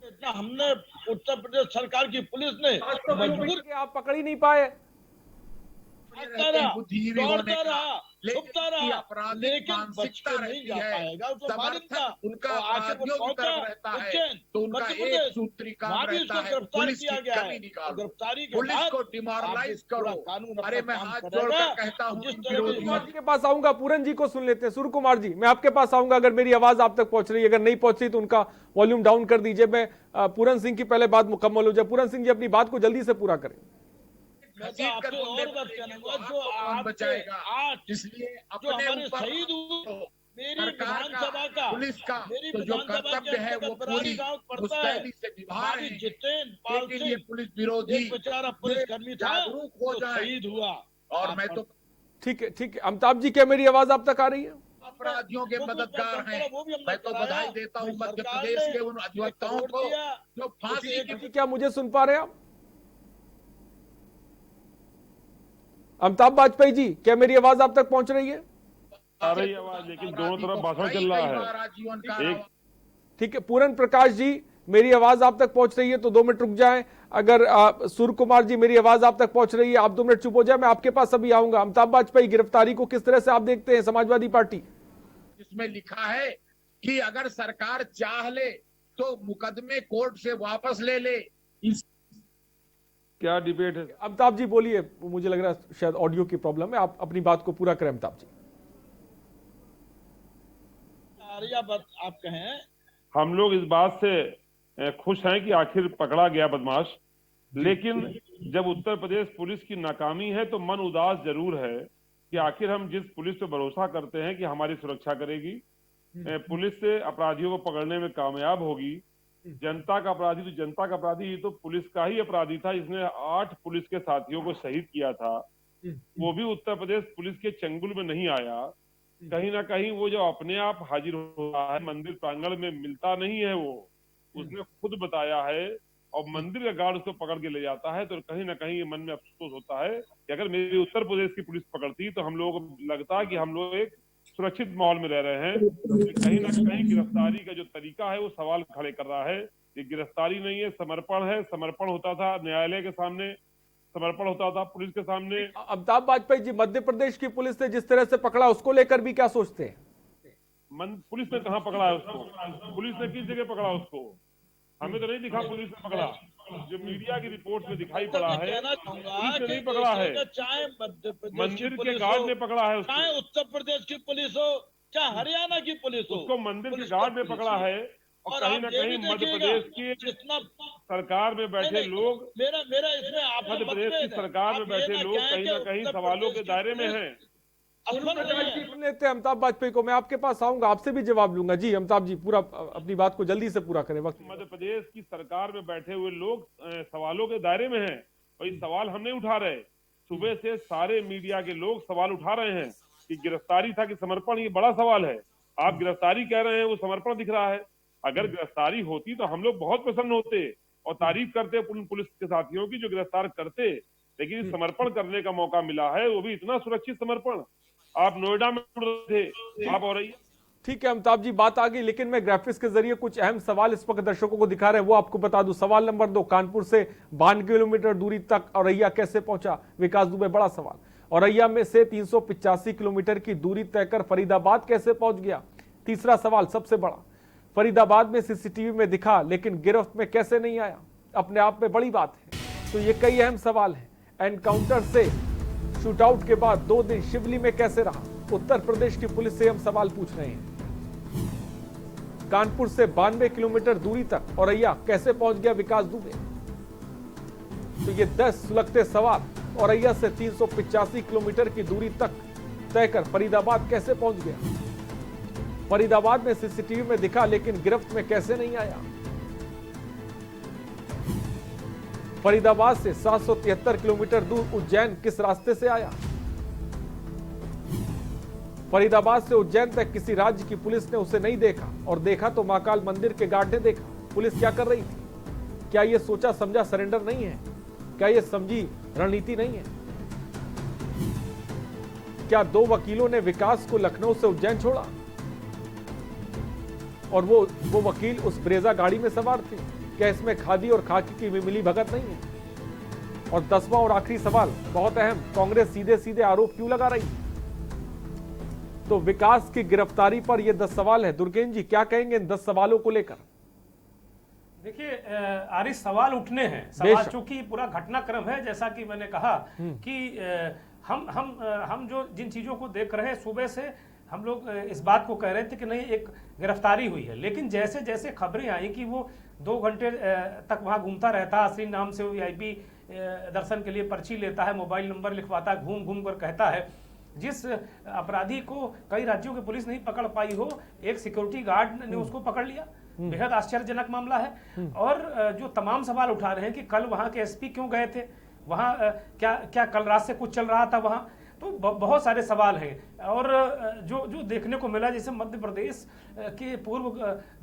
इतना हमने उत्तर प्रदेश सरकार की पुलिस ने मजबूर कि आप पकड़ ही नहीं पाए। दौड़ता रहा, छुपता रहा, आपराधिक मानसिकता रहती है, समर्थन उनका अपराधियों की तरफ रहता है, तो उनका एक सूत्री काम रहता है पुलिस की कमी निकालो, पुलिस को डिमोरलाइज करो। अरे मैं हाथ जोड़कर कहता हूँ के पास आऊंगा, पूरन जी को सुन लेते हैं। सूर्य कुमार जी, मैं आपके पास आऊंगा, अगर मेरी आवाज आप तक पहुंच रही है, अगर नहीं पहुंच रही तो उनका वॉल्यूम डाउन कर दीजिए। मैं पूरन सिंह की पहले बात मुकम्मल हो जाए। पूरन सिंह जी अपनी बात को जल्दी से पूरा करें। बचाएगा, इसलिए अपने ऊपर सरकार का, पुलिस का तो जो कर्तव्य है वो पूरी मुस्तैदी से निभा रहे हैं, लेकिन ये पुलिस विरोधी जागरूक हो जाए हुआ। और मैं तो ठीक है। अमिताभ जी, क्या मेरी आवाज आप तक आ रही है? अपराधियों के मददगार हैं, मैं तो बधाई देता हूँ मध्य प्रदेश के उन अधिवक्ताओं को जो फांसी की। क्या मुझे सुन पा रहे हैं आप? अमिताभ वाजपेयी जी, क्या मेरी आवाज आप तक पहुंच रही है? आ रही आवाज, लेकिन दोनों तरफ भाषण चल रहा है। ठीक है, पूरन प्रकाश जी, मेरी आवाज आप तक पहुंच रही है तो 2 मिनट रुक जाएं। अगर सूर्य कुमार जी, मेरी आवाज आप तक पहुंच रही है, आप 2 मिनट चुप हो जाए, मैं आपके पास अभी आऊंगा। अमिताभ वाजपेयी गिरफ्तारी को किस तरह से आप देखते हैं, समाजवादी पार्टी? इसमें लिखा है कि अगर सरकार चाह ले तो मुकदमे कोर्ट से वापस ले ले। क्या डिबेट है? अमिताभ जी बोलिए, मुझे लग रहा है शायद ऑडियो की प्रॉब्लम है, आप अपनी बात को पूरा करें अमिताभ जी। आप कहें। हम लोग इस बात से खुश हैं कि आखिर पकड़ा गया बदमाश, लेकिन जब उत्तर प्रदेश पुलिस की नाकामी है तो मन उदास जरूर है कि आखिर हम जिस पुलिस पे भरोसा करते हैं कि हमारी सुरक्षा करेगी, पुलिस से अपराधियों को पकड़ने में कामयाब होगी। जनता का अपराधी तो जनता का अपराधी, ये तो पुलिस का ही अपराधी था जिसने 8 पुलिस के साथियों को शहीद किया था। वो भी उत्तर प्रदेश पुलिस के चंगुल में नहीं आया। कहीं ना कहीं वो जो अपने आप हाजिर हो रहा है मंदिर प्रांगण में, मिलता नहीं है वो, उसने खुद बताया है, और मंदिर का गार्ड उसको पकड़ के ले जाता है। तो कहीं ना कहीं ये मन में अफसोस होता है कि अगर मेरी उत्तर प्रदेश की पुलिस पकड़ती तो हम लोगों को लगता है कि हम लोग एक सुरक्षित माहौल में रह रहे हैं। कहीं ना कहीं गिरफ्तारी का जो तरीका है वो सवाल खड़े कर रहा है। ये गिरफ्तारी नहीं है, समर्पण है। समर्पण होता था न्यायालय के सामने, समर्पण होता था पुलिस के सामने। अमिताभ वाजपेयी जी, मध्य प्रदेश की पुलिस ने जिस तरह से पकड़ा, उसको लेकर भी क्या सोचते हैं? पुलिस ने कहाँ पकड़ा है उसको? पुलिस ने किस जगह पकड़ा उसको? हमें तो नहीं दिखा पुलिस ने पकड़ा। जो मीडिया की रिपोर्ट में दिखाई पड़ा है, पुलिस ने नहीं पकड़ा है, चाहे मध्य प्रदेश मंदिर के गार्ड ने पकड़ा है उसको। चाहे उत्तर प्रदेश की पुलिस हो, चाहे हरियाणा की पुलिस हो, उसको मंदिर के गार्ड ने पकड़ा है। और कहीं ना कहीं मध्य प्रदेश की सरकार में बैठे लोग, मध्य प्रदेश की सरकार में बैठे लोग कहीं ना कहीं सवालों के दायरे में हैं। लेते हैं अमिताभ वाजपेयी को, मैं आपके पास आऊंगा, आपसे भी जवाब लूंगा। जी अमिताभ जी, पूरा अपनी बात को जल्दी से पूरा करें। वक्त मध्य प्रदेश की सरकार में बैठे हुए लोग सवालों के दायरे में हैं, और ये सवाल हम नहीं उठा रहे। सुबह से सारे मीडिया के लोग सवाल उठा रहे हैं कि गिरफ्तारी था कि समर्पण, ये बड़ा सवाल है। आप गिरफ्तारी कह रहे हैं, वो समर्पण दिख रहा है। अगर गिरफ्तारी होती तो हम लोग बहुत प्रसन्न होते और तारीफ करते पुलिस के साथियों की जो गिरफ्तार करते, लेकिन समर्पण करने का मौका मिला है, वो भी इतना सुरक्षित समर्पण। आप नोएडा में थे, आप हो रही है। ठीक है अमिताभ जी, बात आ गई, लेकिन मैं ग्राफिक्स के जरिए कुछ अहम सवाल इस वक्त दर्शकों को दिखा रहे हैं, वो आपको बता दूं। सवाल नंबर 2, कानपुर से 52 किलोमीटर दूरी तक औरैया कैसे पहुंचा? विकास दुबे, बड़ा सवाल। औरैया में से 385 किलोमीटर की दूरी तय कर फरीदाबाद कैसे पहुंच गया? तीसरा सवाल सबसे बड़ा, फरीदाबाद में सीसीटीवी में दिखा लेकिन गिरफ्त में कैसे नहीं आया? अपने आप में बड़ी बात है। तो ये कई अहम सवाल हैं। एनकाउंटर से शूटआउट के बाद 2 दिन शिवली में कैसे रहा? उत्तर प्रदेश की पुलिस से हम सवाल पूछ रहे हैं। कानपुर से 92 किलोमीटर दूरी तक औरैया कैसे पहुंच गया विकास दुबे? तो ये 10 सुलगते सवाल। औरैया से 385 किलोमीटर की दूरी तक तय कर फरीदाबाद कैसे पहुंच गया? फरीदाबाद में सीसीटीवी में दिखा लेकिन गिरफ्त में कैसे नहीं आया? फरीदाबाद से 773 किलोमीटर दूर उज्जैन किस रास्ते से आया? फरीदाबाद से उज्जैन तक किसी राज्य की पुलिस ने उसे नहीं देखा, और देखा तो महाकाल मंदिर के गार्ड ने देखा। पुलिस क्या कर रही थी? क्या यह सोचा समझा सरेंडर नहीं है? क्या यह समझी रणनीति नहीं है? क्या 2 वकीलों ने विकास को लखनऊ से उज्जैन छोड़ा और वो वकील उस ब्रेजा गाड़ी में सवार थे? क्या इसमें खादी और खाकी की मिली भगत नहीं है? और 10वां और आखिरी सवाल बहुत अहम, कांग्रेस सीधे सीधे आरोप क्यों लगा रही? तो विकास की गिरफ्तारी पर ये 10 सवाल है। दुर्गेन जी क्या कहेंगे इन 10 सवालों को लेकर? देखिए आरिफ, सवाल उठने हैं। सवाल चूंकि पूरा घटनाक्रम है, जैसा कि मैंने कहा कि हम जो जिन चीजों को देख रहे हैं, सुबह से हम लोग इस बात को कह रहे थे कि नहीं एक गिरफ्तारी हुई है, लेकिन जैसे जैसे खबरें आई कि वो 2 घंटे तक वहां घूमता रहता, असली नाम से VIP दर्शन के लिए पर्ची लेता है, मोबाइल नंबर लिखवाता, घूम घूम कर कहता है, जिस अपराधी को कई राज्यों की पुलिस नहीं पकड़ पाई हो, एक सिक्योरिटी गार्ड ने उसको पकड़ लिया। बेहद आश्चर्यजनक मामला है। और जो तमाम सवाल उठा रहे हैं कि कल वहां के SP क्यों गए थे, वहां क्या कल रात से कुछ चल रहा था वहां, तो बहुत सारे सवाल हैं। और जो देखने को मिला, जैसे मध्य प्रदेश के पूर्व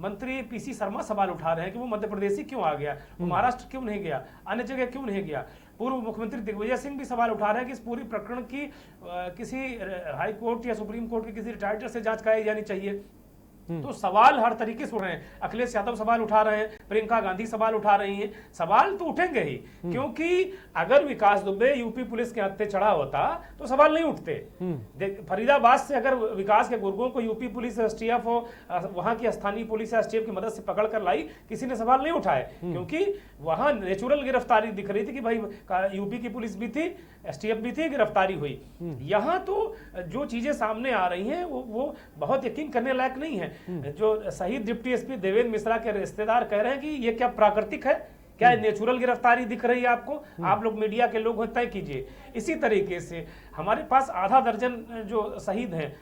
मंत्री PC शर्मा सवाल उठा रहे हैं कि वो मध्य प्रदेशी क्यों आ गया, वो महाराष्ट्र क्यों नहीं गया, अन्य जगह क्यों नहीं गया। पूर्व मुख्यमंत्री दिग्विजय सिंह भी सवाल उठा रहे हैं कि इस पूरी प्रकरण की किसी हाई कोर्ट या सुप्रीम कोर्ट के किसी रिटायर्ड जज से जांच कराई जानी चाहिए। तो सवाल हर तरीके से उठ रहे हैं। अखिलेश यादव सवाल उठा रहे हैं, प्रियंका गांधी सवाल उठा रही हैं। सवाल तो उठेंगे ही, क्योंकि अगर विकास दुबे यूपी पुलिस के हत्थे चढ़ा होता तो सवाल नहीं उठते। फरीदाबाद से अगर विकास के गुर्गों को यूपी पुलिस STF हो, वहां की स्थानीय पुलिस STF की मदद से पकड़ कर लाई, किसी ने सवाल नहीं उठाए, क्योंकि वहां नेचुरल गिरफ्तारी दिख रही थी कि भाई यूपी की पुलिस भी थी, STF भी थी, गिरफ्तारी हुई। यहाँ तो जो चीजें सामने आ रही हैं वो बहुत यकीन करने लायक नहीं है। जो शहीद डिप्टी SP देवेंद्र मिश्रा के रिश्तेदार कह रहे हैं कि ये क्या प्राकृतिक है, क्या नेचुरल गिरफ्तारी दिख रही है आपको? आप लोग मीडिया के लोग तय कीजिए। इसी तरीके से हमारे पास आधा दर्जन जो शहीद हैं,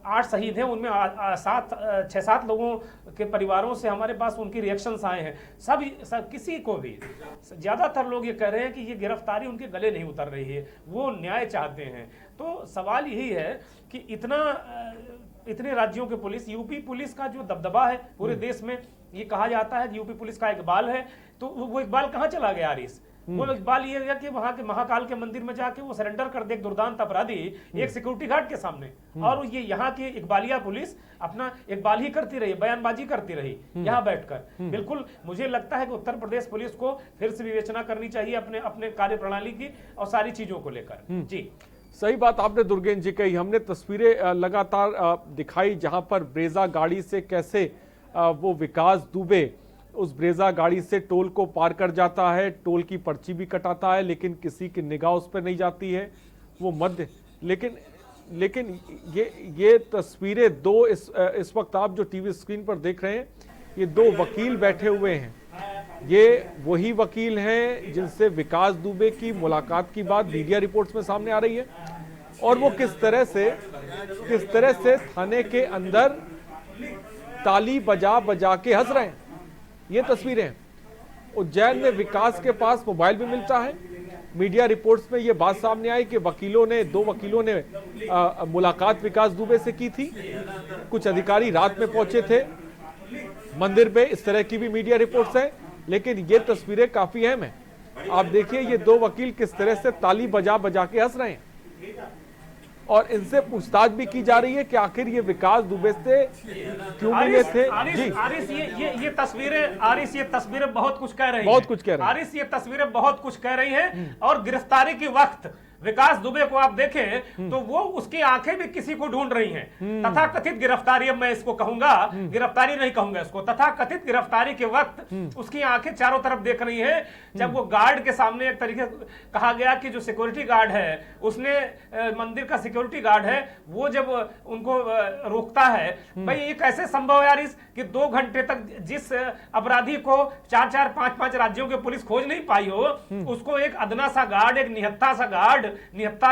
8 शहीद हैं, उनमें 6-7 लोगों के परिवारों से हमारे पास उनकी रिएक्शंस आए हैं। सब किसी को भी, ज्यादातर लोग ये कह रहे हैं कि ये गिरफ्तारी उनके गले नहीं उतर रही है, वो न्याय चाहते हैं। तो सवाल यही है कि इतने राज्यों के पुलिस, यूपी पुलिस का जो दबदबा है पूरे देश में, ये कहा जाता है कि यूपी पुलिस का इकबाल है, तो वो इकबाल कहाँ चला गया आरिस? वो इकबाल ये है कि वहां के महाकाल के मंदिर में जाके वो सरेंडर कर दे एक दुर्दांत अपराधी एक सिक्योरिटी गार्ड के सामने, और ये यहाँ की इकबालिया पुलिस अपना इकबाल ही करती रही, बयानबाजी करती रही यहाँ बैठकर। बिल्कुल मुझे लगता है कि उत्तर प्रदेश पुलिस को फिर से विवेचना करनी चाहिए अपने कार्य प्रणाली की और सारी चीजों को लेकर। जी सही बात आपने दुर्गेन जी कही। हमने तस्वीरें लगातार दिखाई जहां पर ब्रेजा गाड़ी से कैसे वो विकास दुबे उस ब्रेजा गाड़ी से टोल को पार कर जाता है, टोल की पर्ची भी कटाता है, लेकिन किसी की निगाह उस पर नहीं जाती है, वो मध्य। लेकिन ये तस्वीरें दो इस वक्त आप जो टीवी स्क्रीन पर देख रहे हैं, ये 2 वकील बैठे हुए हैं। ये वही वकील हैं जिनसे विकास दुबे की मुलाकात की बात मीडिया रिपोर्ट्स में सामने आ रही है, और वो किस तरह से थाने के अंदर ताली बजा के हंस रहे हैं। ये तस्वीरें हैं। उज्जैन में विकास के पास मोबाइल भी मिलता है। मीडिया रिपोर्ट्स में ये बात सामने आई कि 2 वकीलों ने मुलाकात विकास दुबे से की थी। कुछ अधिकारी रात में पहुंचे थे मंदिर पे, इस तरह की भी मीडिया रिपोर्ट्स हैं। लेकिन ये तस्वीरें काफी अहम हैं। आप देखिए ये 2 वकील किस तरह से ताली बजा के हंस रहे हैं, और इनसे पूछताछ भी की जा रही है कि आखिर ये विकास दुबे से क्यों मिले थे। आरिस ये तस्वीरें बहुत कुछ कह रही हैं। आरिस ये तस्वीरें बहुत कुछ कह रही हैं। और गिरफ्तारी के वक्त विकास दुबे को आप देखें तो वो उसकी आंखें भी किसी को ढूंढ रही हैं। तथाकथित गिरफ्तारी, अब मैं इसको कहूंगा, गिरफ्तारी नहीं कहूंगा इसको, तथाकथित गिरफ्तारी के वक्त उसकी आंखें चारों तरफ देख रही हैं। जब वो गार्ड के सामने एक तरीके कहा गया कि जो सिक्योरिटी गार्ड है, उसने मंदिर का सिक्योरिटी गार्ड है, वो जब उनको रोकता है, भाई ये कैसे संभव है यार कि 2 घंटे तक जिस अपराधी को 4-4, 5-5 राज्यों की पुलिस खोज नहीं पाई हो, उसको एक अदना सा गार्ड, एक निहत्था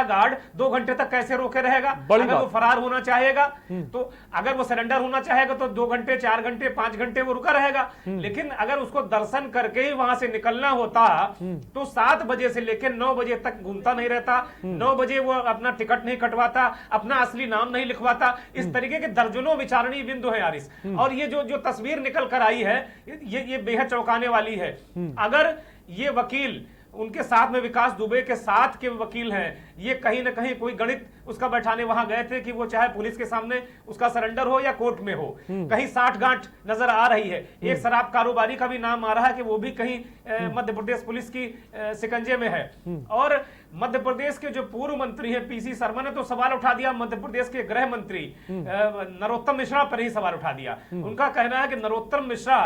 गार्ड 2 घंटे तक कैसे रोके रहेगा? अगर वो फरार होना चाहेगा तो, अगर वो सरेंडर होना चाहेगा तो 2 घंटे, 4 घंटे, 5 घंटे वो रुका रहेगा। लेकिन अगर उसको दर्शन करके ही वहां से निकलना होता तो 7 बजे से लेकर 9 बजे तक घूमता नहीं रहता। 9 बजे वो अपना टिकट नहीं कटवाता, अपना असली नाम नहीं लिखवाता। इस तरीके के दर्जनों विचारणीय बिंदु है यार। और ये जो तस्वीर निकल कर आई है, ये बेहद चौंकाने वाली है। अगर ये वकील उनके साथ में विकास दुबे के साथ के वकील हैं, ये कहीं ना कहीं कोई गणित उसका बैठाने वहां गए थे कि वो चाहे पुलिस के सामने उसका सरेंडर हो या कोर्ट में हो, कहीं 60 गांठ नजर आ रही है। एक शराब कारोबारी का भी नाम आ रहा है कि वो भी कहीं मध्य प्रदेश पुलिस की शिकंजे में है। और मध्य प्रदेश के जो पूर्व मंत्री हैं पीसी शर्मा ने तो सवाल उठा दिया, मध्य प्रदेश के गृह मंत्री नरोत्तम मिश्रा पर ही सवाल उठा दिया। उनका कहना है कि नरोत्तम मिश्रा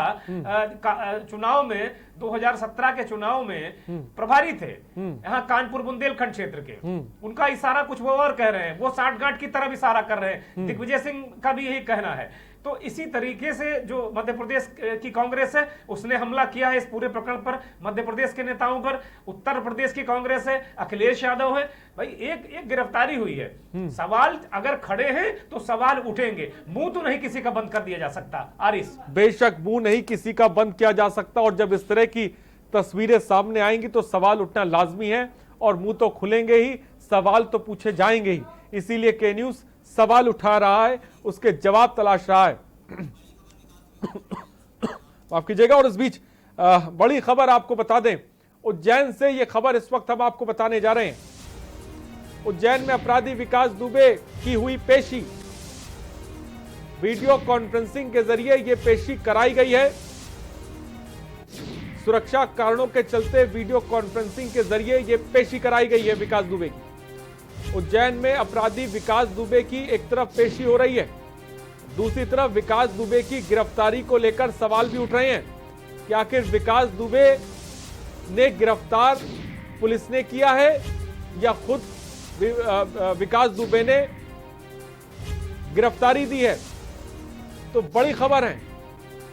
चुनाव में 2017 के चुनाव में प्रभारी थे यहाँ कानपुर बुंदेलखंड क्षेत्र के। उनका इशारा कुछ वो और कह रहे हैं, वो साठगांठ की तरफ इशारा कर रहे हैं। दिग्विजय सिंह का भी यही कहना है। तो इसी तरीके से जो मध्य प्रदेश की कांग्रेस है उसने हमला किया है इस पूरे प्रकरण पर, मध्य प्रदेश के नेताओं पर। उत्तर प्रदेश की कांग्रेस है, अखिलेश यादव है। भाई एक गिरफ्तारी हुई है, सवाल अगर खड़े हैं तो सवाल उठेंगे, मुंह तो नहीं किसी का बंद कर दिया जा सकता। आरिस, बेशक मुंह नहीं किसी का बंद किया जा सकता, और जब इस तरह की तस्वीरें सामने आएंगी तो सवाल उठना लाजमी है, और मुंह तो खुलेंगे ही, सवाल तो पूछे जाएंगे ही। इसीलिए के न्यूज सवाल उठा रहा है, उसके जवाब तलाश रहा है। माफ कीजिएगा। और इस बीच बड़ी खबर आपको बता दें, उज्जैन से ये खबर इस वक्त हम आपको बताने जा रहे हैं। उज्जैन में अपराधी विकास दुबे की हुई पेशी, वीडियो कॉन्फ्रेंसिंग के जरिए ये पेशी कराई गई है। सुरक्षा कारणों के चलते वीडियो कॉन्फ्रेंसिंग के जरिए ये पेशी कराई गई है विकास दुबे की। उज्जैन में अपराधी विकास दुबे की एक तरफ पेशी हो रही है, दूसरी तरफ विकास दुबे की गिरफ्तारी को लेकर सवाल भी उठ रहे हैं कि आखिर विकास दुबे ने गिरफ्तार पुलिस ने किया है या खुद विकास दुबे ने गिरफ्तारी दी है। तो बड़ी खबर है,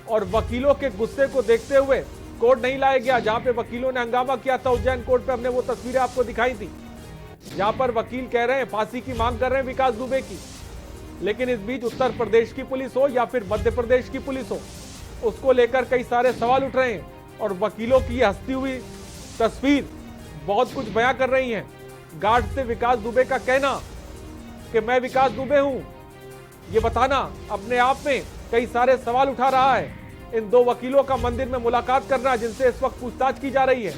और वकीलों के गुस्से को देखते हुए कोर्ट नहीं लाया गया। जहां पे वकीलों ने हंगामा किया था उज्जैन कोर्ट पे, हमने वो तस्वीरें आपको दिखाई थी, जहां पर वकील कह रहे हैं, फांसी की मांग कर रहे हैं विकास दुबे की। लेकिन इस बीच उत्तर प्रदेश की पुलिस हो या फिर मध्य प्रदेश की पुलिस हो, उसको लेकर कई सारे सवाल उठ रहे हैं, और वकीलों की हंसती हुई तस्वीर बहुत कुछ बयां कर रही है। गार्ड से विकास दुबे का कहना कि मैं विकास दुबे हूं, ये बताना अपने आप में कई सारे सवाल उठा रहा है। इन दो वकीलों का मंदिर में मुलाकात करना, जिनसे इस वक्त पूछताछ की जा रही है,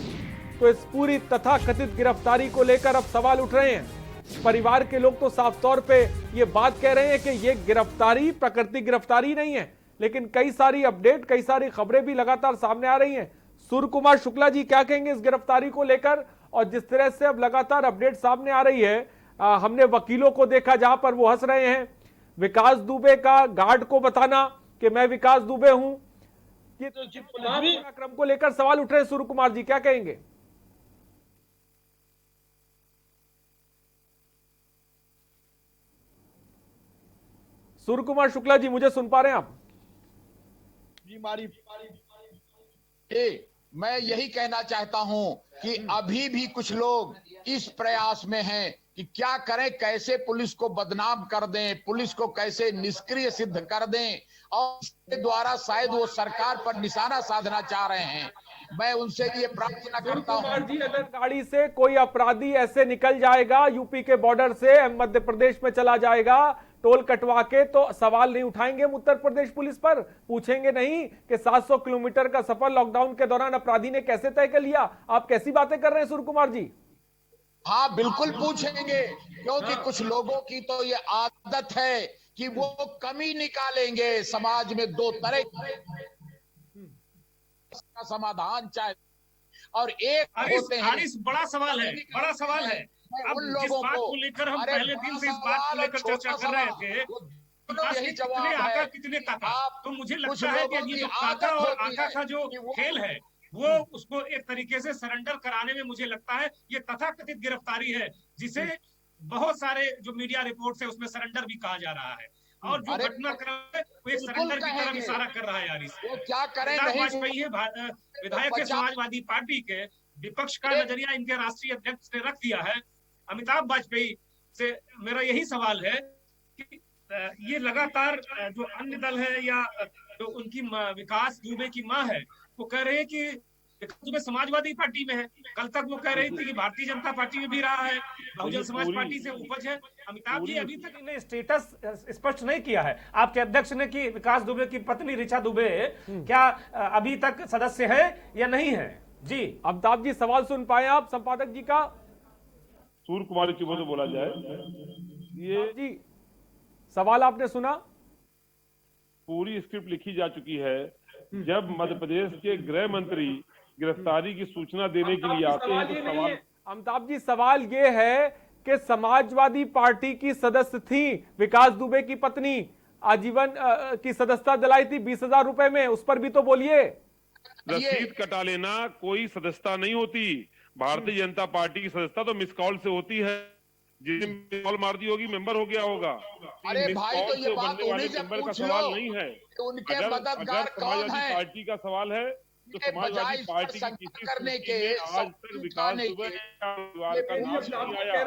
तो इस पूरी तथाकथित गिरफ्तारी को लेकर अब सवाल उठ रहे हैं। परिवार के लोग तो साफ तौर पे ये बात कह रहे हैं कि ये गिरफ्तारी प्राकृतिक गिरफ्तारी नहीं है, लेकिन कई सारी अपडेट, कई सारी खबरें भी लगातार सामने आ रही हैं। सूर्य कुमार शुक्ला जी क्या कहेंगे इस गिरफ्तारी को लेकर? और जिस तरह से अब लगातार अपडेट सामने आ रही है, हमने वकीलों को देखा जहां पर वो हंस रहे हैं, विकास दुबे का गार्ड को बताना कि मैं विकास दुबे हूं, ये तो क्रम को लेकर सवाल उठ रहे हैं। सूर्य कुमार जी क्या कहेंगे? सूर्य कुमार शुक्ला जी, मुझे सुन पा रहे हैं आप? मैं यही कहना चाहता हूं कि अभी भी कुछ लोग इस प्रयास में हैं कि क्या करें, कैसे पुलिस को बदनाम कर दें, पुलिस को कैसे निष्क्रिय सिद्ध कर दें, और इसके द्वारा शायद वो सरकार पर निशाना साधना चाह रहे हैं। मैं उनसे ये प्रार्थना करता हूं। अगर गाड़ी से कोई अपराधी ऐसे निकल जाएगा, यूपी के बॉर्डर से मध्य प्रदेश में चला जाएगा, टोल कटवा के, तो सवाल नहीं उठाएंगे उत्तर प्रदेश पुलिस पर? पूछेंगे नहीं कि 700 किलोमीटर का सफर लॉकडाउन के दौरान अपराधी ने कैसे तय कर लिया? आप कैसी बातें कर रहे हैं सूर्य कुमार जी? हाँ, बिल्कुल पूछेंगे, क्योंकि कुछ लोगों की तो ये आदत है कि वो कमी निकालेंगे समाज में। दो तरह का समाधान चाहे, और एक होते हैं। बड़ा सवाल है, बड़ा सवाल है। अब जिस बात को लेकर हम पहले दिन से इस बात को लेकर चर्चा कर रहे थे, यही जवाब कितने आका है, कितने ताका, तो मुझे लगता है कि ये जो काका और आका का जो खेल है, वो उसको एक तरीके से सरेंडर कराने में मुझे लगता है ये तथाकथित गिरफ्तारी है, जिसे बहुत सारे जो मीडिया रिपोर्ट है उसमें सरेंडर भी कहा जा रहा है, और जो घटनाक्रम है वो एक सरेंडर की तरफ इशारा कर रहा है। यार वो क्या करें, वाजपेयी विधायक है समाजवादी पार्टी के, विपक्ष का नजरिया इनके राष्ट्रीय अध्यक्ष ने रख दिया है। अमिताभ वाजपेयी से मेरा यही सवाल है कि ये लगातार जो अन्य दल है या जो उनकी विकास दुबे की मां है, वो कह रहे हैं कि विकास दुबे समाजवादी पार्टी में है। कल तक वो कह रही थी कि भारतीय जनता पार्टी में भी रहा है, बहुजन समाज पार्टी से उपज है। अमिताभ जी अभी तक इन्हें स्टेटस स्पष्ट नहीं किया है आपके अध्यक्ष ने कि विकास दुबे की पत्नी ऋचा दुबे क्या अभी तक सदस्य है या नहीं है। जी अमिताभ जी, सवाल सुन पाए आप संपादक जी का? सूर्य कुमार की से बोला जाए, ये जी सवाल आपने सुना? पूरी स्क्रिप्ट लिखी जा चुकी है। जब मध्य प्रदेश के गृह मंत्री गिरफ्तारी की सूचना देने के लिए आते हैं तो सवाल अमिताभ जी, सवाल ये है कि समाजवादी पार्टी की सदस्य थी विकास दुबे की पत्नी, आजीवन की सदस्यता दिलाई थी 20,000 रुपए में, उस पर भी तो बोलिए। रसीद कटा लेना कोई सदस्यता नहीं होती। भारतीय जनता पार्टी की सदस्यता तो मिस कॉल से होती है। जिसने मिस कॉल मार दी होगी मेंबर हो गया होगा। अरे भाई, तो ये बात उन्हीं से मेंबर का पूछ सवाल लो नहीं है। उनके अगर मददगार कौन समाजवादी है? पार्टी का सवाल है तो समाजवादी पार्टी की किसी करने के आज तक विकास दुबे का परिवार का नाम नहीं आया।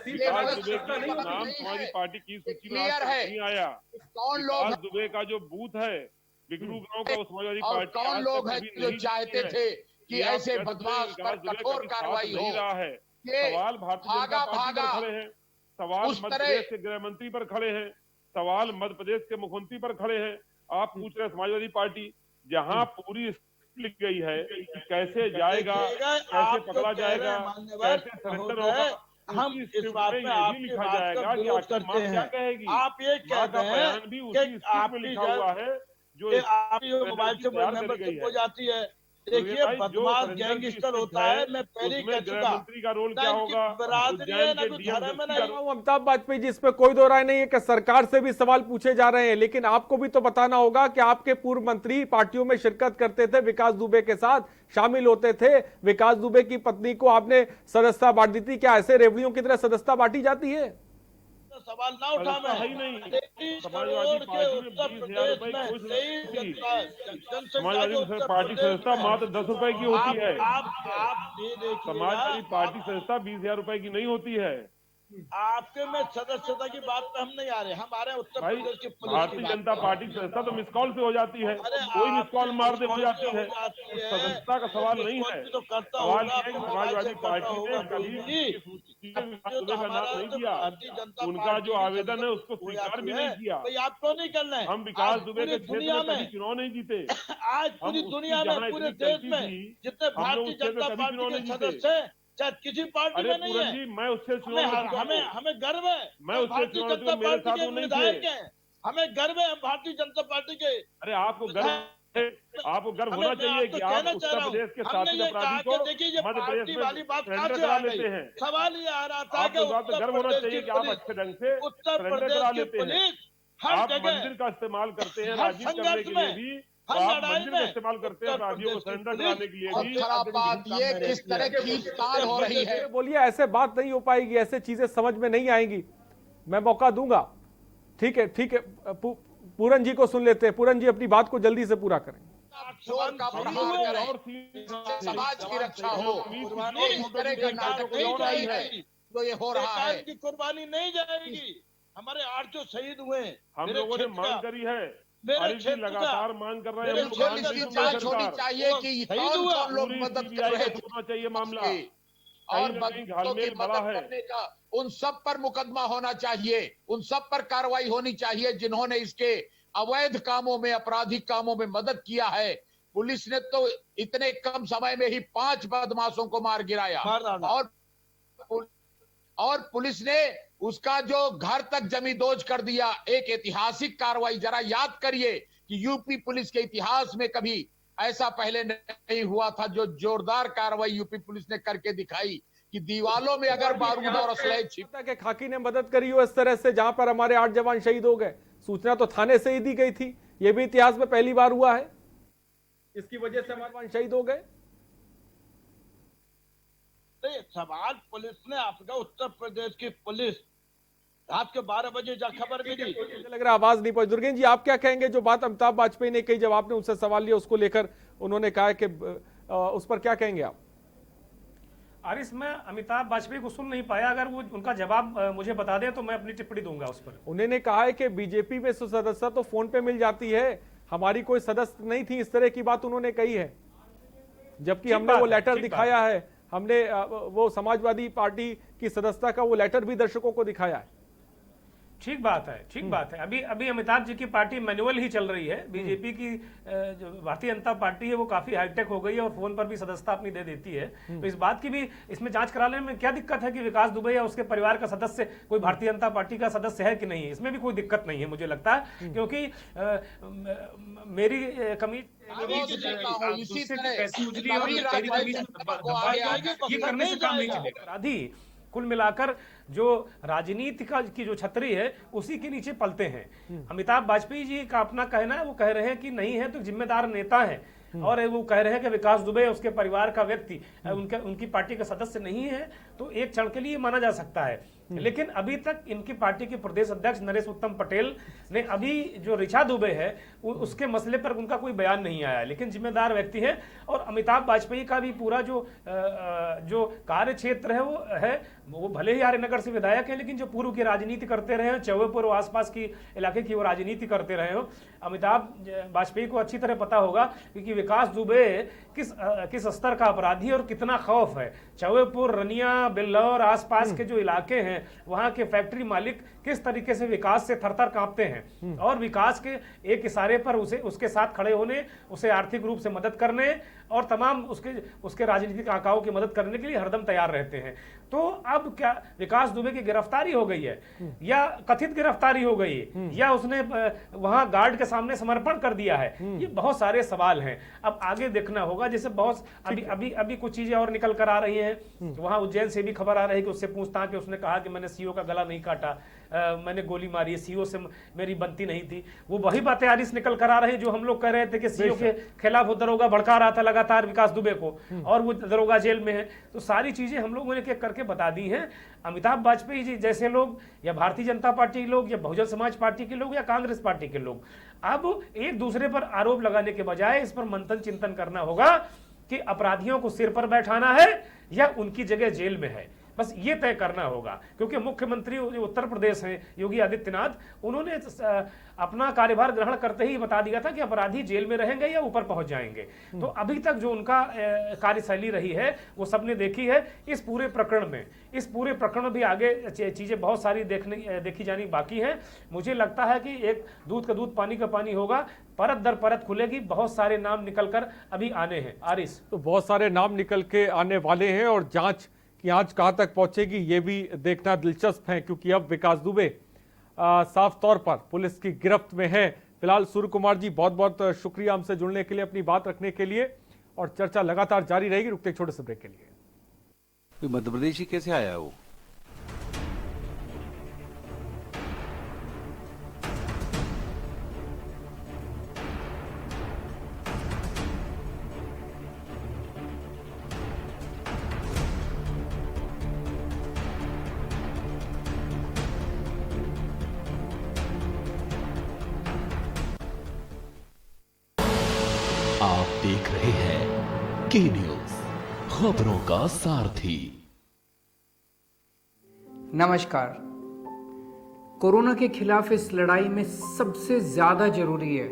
विकास दुबे का नाम समाजवादी पार्टी की सूची में आज तक नहीं आया। कौन लोग विकास दुबे का जो बूथ है बिगरू गांव का, समाजवादी और पार्टी कौन लोग हैं जो चाहते थे कि ऐसे आप बदमाश पर कठोर कार्रवाई हो? नहीं रहा है। ये सवाल भारतीय जनता पार्टी पर खड़े हैं, सवाल मध्य प्रदेश के गृह मंत्री पर खड़े हैं, सवाल मध्य प्रदेश के मुख्यमंत्री पर खड़े हैं। आप पूछ रहे हैं समाजवादी पार्टी, जहां पूरी लिख गई है कि कैसे जाएगा, कैसे पकड़ा जाएगा, कैसे सरेंडर होगा, हम इस बात में आपकी बात का विरोध करते हैं। आप ये कहते हैं कि आपकी हुआ है जो आपकी मोबाइल से मेंबरशिप हो जाती है। देखिए, बदमाश गैंगस्टर होता है, मैं पहले ही कह चुका। मंत्री का रोल क्या होगा? बरादरी है ना, कुछ धर्म है ना। अमिताभ वाजपेयी जी, इस पे कोई दो राय नहीं है कि सरकार से भी सवाल पूछे जा रहे हैं, लेकिन आपको भी तो बताना होगा कि आपके पूर्व मंत्री पार्टियों में शिरकत करते थे, विकास दुबे के साथ शामिल होते थे। विकास दुबे की पत्नी को आपने सदस्यता बांट दी थी। क्या ऐसे रेवड़ियों की तरह सदस्यता बांटी जाती है? सवाल ना उठा मैं ही नहीं। 23 करोड़ के उत्तर प्रदेश में समाजवादी पार्टी सदस्यता मात्र 10 रुपए की होती है। आप ये देखिए, समाजवादी पार्टी सदस्यता 20,000 रुपए की नहीं होती है। आपके में सदस्यता की बात पे हम नहीं आ रहे, हम आ रहे हैं उत्तर प्रदेश की पुलिस। भारतीय जनता पार्टी सदस्यता तो मिस कॉल से हो जाती है, कोई मिस कॉल मार दे हो जाती है। सदस्यता का सवाल नहीं है। सवाल यह है कि समाजवादी पार्टी ने कभी का नाम नहीं दिया, उनका जो आवेदन है उसको स्वीकार भी नहीं किया। आपको नहीं करना है। हम विकास दुबे के क्षेत्र में कभी चुनाव नहीं जीते। आज पूरी दुनिया में, पूरे देश में जितने भारतीय जनता पार्टी के सदस्य हैं, चाहे किसी पार्टी में नहीं है, मैं उससे हमें गर्व है। मैं भारतीय जनता पार्टी के विधायक हैं, हमें गर्व है भारतीय जनता पार्टी के। अरे आपको गर्व है, आपको गर्व होना चाहिए कि आप उत्तर प्रदेश के साथी अपराधी को मध्य प्रदेश में सरेंडर करा लेते हैं। सवाल ये आ रहा था कि आपको गर्व होना चाहिए कि आप अच्छे ढंग से सरेंडर करा लेते हैं। आप मंदिर का इस्तेमाल करते हैं राजीव करने के लिए भी, आप मंदिर का इस्तेमाल करते हैं अपराधियों को सरेंडर कराने के लिए भी। खराब बात ये किस तरह खींचतान हो रही है। बोलिए, ऐसे बात नहीं हो पाएगी, ऐसे चीजें समझ में नहीं आएंगी। मैं मौका दूंगा। ठीक है, ठीक है, पूरन जी को सुन लेते हैं। पूरन जी अपनी बात को जल्दी से पूरा करें। समाज की रक्षा हो, इस तरह का नाटक नहीं रही है तो ये हो रहा है। की कुर्बानी नहीं जाएगी। हमारे 8 जो शहीद हुए, हम लोगों ने मांग करी है, लगातार मांग कर रहे हैं। होनी चाहिए कि कौन लोग मदद कर रहे होना चाहिए मामला, और बंदूकों की मदद करने का उन सब पर मुकदमा होना चाहिए, उन सब पर कार्रवाई होनी चाहिए जिन्होंने इसके अवैध कामों में, आपराधिक कामों में मदद किया है। पुलिस ने तो इतने कम समय में ही 5 बदमाशों को मार गिराया, और पुलिस ने उसका जो घर तक जमींदोज कर दिया। एक ऐतिहासिक कार्रवाई, जरा याद करिए कि यूपी पुलिस के इतिहास में कभी ऐसा पहले नहीं हुआ था। जो जोरदार कार्रवाई यूपी पुलिस ने करके दिखाई कि दीवालों में अगर बारूद और असलहे छिपा के खाकी ने मदद करी हो इस तरह से, जहां पर हमारे 8 जवान शहीद हो गए। सूचना तो थाने से ही दी गई थी, यह भी इतिहास में पहली बार हुआ है। इसकी वजह से हमारे जवान शहीद हो गए। सवाल पुलिस ने आपका, उत्तर प्रदेश की पुलिस रात के 12 बजे जा खबर मिली, लग रहा आवाज नहीं पहुंची। दुर्गेश जी, आप क्या कहेंगे? जो बात अमिताभ वाजपेयी ने कही, जब आपने उनसे सवाल लिया, उसको लेकर उन्होंने कहा कि उस पर क्या कहेंगे आप? आरिस, मैं अमिताभ वाजपेयी को सुन नहीं पाया, अगर वो उनका जवाब मुझे बता दे तो मैं अपनी टिप्पणी दूंगा उस पर। उन्होंने कहा है कि बीजेपी में सदस्यता तो फोन पे मिल जाती है, हमारी कोई सदस्य नहीं थी, इस तरह की बात उन्होंने कही है। जबकि हमने वो लेटर दिखाया है, हमने वो समाजवादी पार्टी की सदस्यता का वो लेटर भी दर्शकों को दिखाया है। ठीक बात है, ठीक बात है। अभी अमिताभ जी की पार्टी मैनुअल ही चल रही है। बीजेपी की जो भारतीय जनता पार्टी है वो काफी हाईटेक हो गई है और फोन पर भी सदस्यता अपनी दे देती है। तो इस बात की भी इसमें जांच कराने में क्या दिक्कत है कि विकास दुबे या उसके परिवार का सदस्य कोई भारतीय जनता पार्टी का सदस्य है कि नहीं, इसमें भी कोई दिक्कत नहीं है मुझे लगता है, क्योंकि मेरी कमी अपराधी कुल मिलाकर जो राजनीति की जो छतरी है उसी के नीचे पलते हैं। अमिताभ वाजपेयी जी का अपना कहना है, वो कह रहे हैं कि नहीं है तो जिम्मेदार नेता है, और वो कह रहे हैं कि विकास दुबे उसके परिवार का व्यक्ति उनकी पार्टी का सदस्य नहीं है, तो एक क्षण के लिए माना जा सकता है। लेकिन अभी तक इनकी पार्टी के प्रदेश अध्यक्ष नरेश उत्तम पटेल ने अभी जो ऋचा दुबे है उसके मसले पर उनका कोई बयान नहीं आया, लेकिन जिम्मेदार व्यक्ति है। और अमिताभ वाजपेयी का भी पूरा जो कार्य क्षेत्र है वो भले ही आर्यनगर से विधायक है, लेकिन जो पूर्व की राजनीति करते रहे हैं, चौबेपुर और आसपास की इलाके की वो राजनीति करते रहे हो, अमिताभ वाजपेयी को अच्छी तरह पता होगा कि विकास दुबे किस स्तर का अपराधी है और कितना खौफ है। चौबेपुर, रनिया, बिल्लौर आसपास के जो इलाके हैं वहां के फैक्ट्री मालिक किस तरीके से विकास से थरथर कांपते हैं, और विकास के एक इशारे पर उसके साथ खड़े होने, उसे आर्थिक रूप से मदद करने और तमाम उसके राजनीतिक आकाओं की मदद करने के लिए हरदम तैयार रहते हैं। तो अब क्या विकास दुबे की गिरफ्तारी हो गई है या कथित गिरफ्तारी हो गई है या उसने वहां गार्ड के सामने समर्पण कर दिया है, ये बहुत सारे सवाल हैं। अब आगे देखना होगा। जैसे बहुत अभी कुछ चीजें और निकल कर आ रही हैं। वहां उज्जैन से भी खबर आ रही है कि उससे पूछताछ कि उसने कहा कि मैंने सीओ का गला नहीं काटा, मैंने गोली मारी है, सीओ से मेरी बनती नहीं थी। वो वही बातें आरिस निकल कर आ रही जो हम लोग कह रहे थे कि सीओ के खिलाफ वो दरोगा भड़का रहा था लगातार विकास दुबे को, और वो दरोगा जेल में है। तो सारी चीजें हम लोगों ने एक करके बता दी हैं। अमिताभ वाजपेयी जी जैसे लोग या भारतीय जनता पार्टी के लोग या बहुजन समाज पार्टी के लोग या कांग्रेस पार्टी के लोग अब एक दूसरे पर आरोप लगाने के बजाय इस पर मंथन चिंतन करना होगा कि अपराधियों को सिर पर बैठाना है या उनकी जगह जेल में है। बस ये तय करना होगा, क्योंकि मुख्यमंत्री जो उत्तर प्रदेश हैं योगी आदित्यनाथ, उन्होंने अपना कार्यभार ग्रहण करते ही बता दिया था कि अपराधी जेल में रहेंगे या ऊपर पहुंच जाएंगे। तो अभी तक जो उनका कार्यशैली रही है वो सबने देखी है। इस पूरे प्रकरण में भी आगे चीजें बहुत सारी देखी जानी बाकी हैं। मुझे लगता है कि एक दूध का दूध पानी का पानी होगा, परत दर परत खुलेगी, बहुत सारे नाम निकल कर अभी आने हैं। आरिस, तो बहुत सारे नाम निकल के आने वाले हैं और जांच की आंच कहां तक पहुंचेगी ये भी देखना दिलचस्प है, क्योंकि अब विकास दुबे साफ तौर पर पुलिस की गिरफ्त में है। फिलहाल सूर्य कुमार जी बहुत बहुत शुक्रिया हमसे जुड़ने के लिए, अपनी बात रखने के लिए, और चर्चा लगातार जारी रहेगी। रुकते एक छोटे से ब्रेक के लिए। मध्य प्रदेश ही कैसे आया वो? आप देख रहे हैं के न्यूज, खबरों का सारथी। नमस्कार। कोरोना के खिलाफ इस लड़ाई में सबसे ज्यादा जरूरी है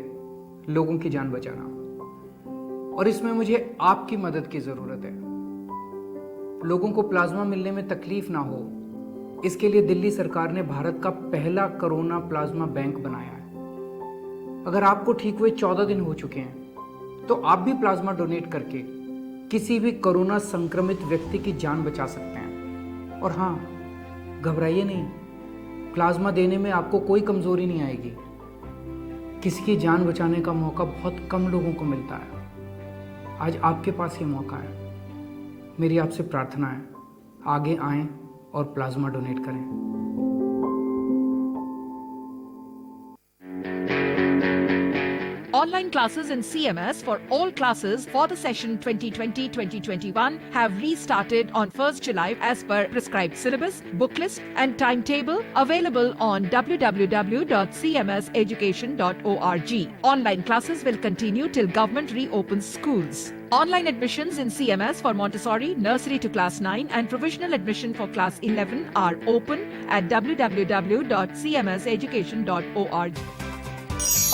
लोगों की जान बचाना, और इसमें मुझे आपकी मदद की जरूरत है। लोगों को प्लाज्मा मिलने में तकलीफ ना हो, इसके लिए दिल्ली सरकार ने भारत का पहला कोरोना प्लाज्मा बैंक बनाया है। अगर आपको ठीक हुए 14 दिन हो चुके हैं तो आप भी प्लाज्मा डोनेट करके किसी भी कोरोना संक्रमित व्यक्ति की जान बचा सकते हैं। और हाँ, घबराइए नहीं, प्लाज्मा देने में आपको कोई कमजोरी नहीं आएगी। किसी की जान बचाने का मौका बहुत कम लोगों को मिलता है। आज आपके पास ये मौका है। मेरी आपसे प्रार्थना है, आगे आएं और प्लाज्मा डोनेट करें। Online classes in CMS for all classes for the session 2020-2021 have restarted on 1st July as per prescribed syllabus, book list and timetable available on www.cmseducation.org. Online classes will continue till government reopens schools. Online admissions in CMS for Montessori, nursery to class 9 and provisional admission for class 11 are open at www.cmseducation.org.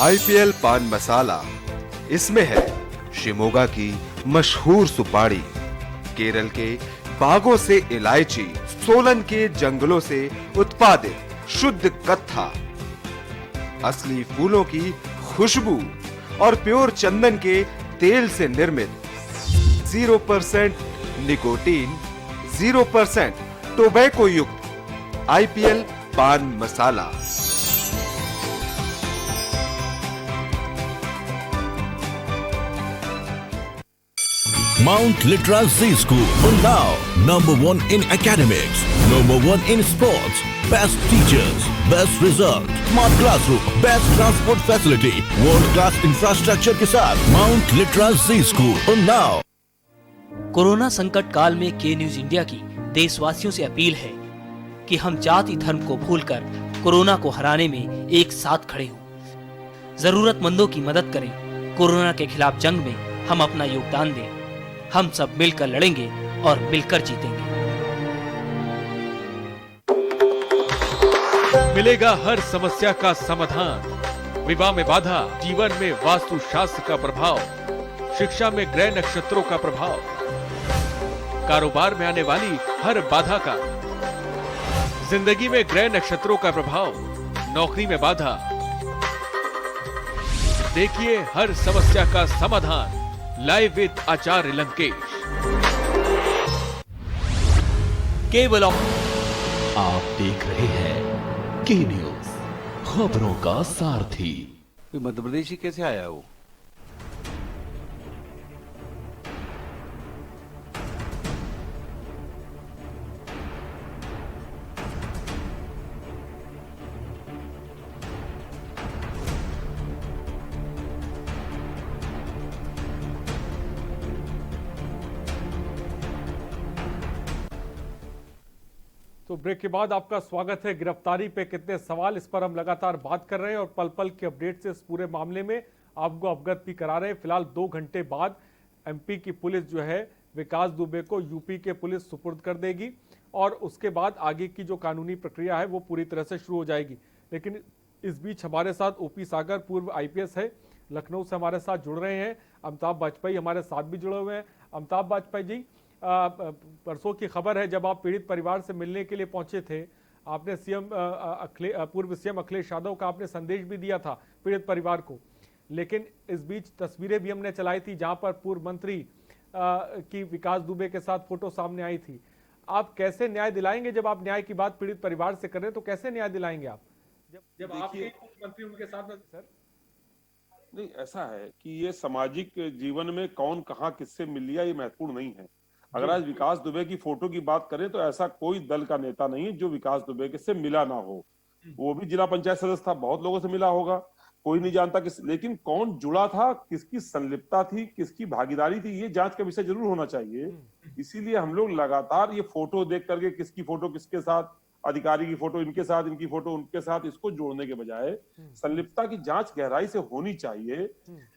IPL पान मसाला, इसमें है शिमोगा की मशहूर सुपारी, केरल के बागों से इलायची, सोलन के जंगलों से उत्पादित शुद्ध कत्था, असली फूलों की खुशबू और प्योर चंदन के तेल से निर्मित 0% निकोटीन, 0% टोबैको युक्त आईपीएल पान मसाला। Mount Litra Z School, Unnao, #1 in academics, #1 in sports, best teachers, best result, smart classroom, best transport facility, world class infrastructure के साथ Mount Litra Z School, Unnao। Corona संकट काल में के न्यूज इंडिया की देशवासियों से अपील है कि हम जाति धर्म को भूलकर कोरोना को हराने में एक साथ खड़े हों, जरूरतमंदों की मदद करें। कोरोना के खिलाफ जंग में हम अपना योगदान दें। हम सब मिलकर लड़ेंगे और मिलकर जीतेंगे। मिलेगा हर समस्या का समाधान। विवाह में बाधा, जीवन में वास्तु शास्त्र का प्रभाव, शिक्षा में ग्रह नक्षत्रों का प्रभाव, कारोबार में आने वाली हर बाधा का, जिंदगी में ग्रह नक्षत्रों का प्रभाव, नौकरी में बाधा। देखिए हर समस्या का समाधान लाइव विद आचार्य लंकेश। केवल आप देख रहे हैं के न्यूज, खबरों का सारथी। मध्य प्रदेश ही कैसे आया वो? तो ब्रेक के बाद आपका स्वागत है। गिरफ्तारी पे कितने सवाल, इस पर हम लगातार बात कर रहे हैं और पल पल के अपडेट से इस पूरे मामले में आपको अवगत भी करा रहे हैं। फिलहाल 2 घंटे बाद एमपी की पुलिस जो है विकास दुबे को यूपी के पुलिस सुपुर्द कर देगी और उसके बाद आगे की जो कानूनी प्रक्रिया है वो पूरी तरह से शुरू हो जाएगी। लेकिन इस बीच हमारे साथ ओपी सागर पूर्व आईपीएस है, लखनऊ से हमारे साथ जुड़ रहे हैं। अमिताभ बाजपेयी हमारे साथ भी जुड़े हुए हैं। अमिताभ बाजपेयी जी, परसों की खबर है जब आप पीड़ित परिवार से मिलने के लिए पहुंचे थे, आपने पूर्व सीएम अखिलेश यादव का आपने संदेश भी दिया था पीड़ित परिवार को। लेकिन इस बीच तस्वीरें भी हमने चलाई थी जहां पर पूर्व मंत्री की विकास दुबे के साथ फोटो सामने आई थी। आप कैसे न्याय दिलाएंगे? जब आप न्याय की बात पीड़ित परिवार से कर रहे हैं तो कैसे न्याय दिलाएंगे आप, जब आपके मंत्री उनके साथ? सर नहीं, ऐसा है कि ये सामाजिक जीवन में कौन कहाँ किससे मिल लिया ये महत्वपूर्ण नहीं है। अगर आज विकास दुबे की फोटो की बात करें तो ऐसा कोई दल का नेता नहीं है जो विकास दुबे के से मिला ना हो। वो भी जिला पंचायत सदस्य था, बहुत लोगों से मिला होगा, कोई नहीं जानता किस, लेकिन कौन जुड़ा था, किसकी संलिप्तता थी, किसकी भागीदारी थी, ये जांच का विषय जरूर होना चाहिए। इसीलिए हम लोग लगातार ये फोटो देख करके किसकी फोटो किसके साथ, अधिकारी की फोटो इनके साथ, इनकी फोटो उनके साथ, इसको जोड़ने के बजाय संलिप्तता की जांच गहराई से होनी चाहिए।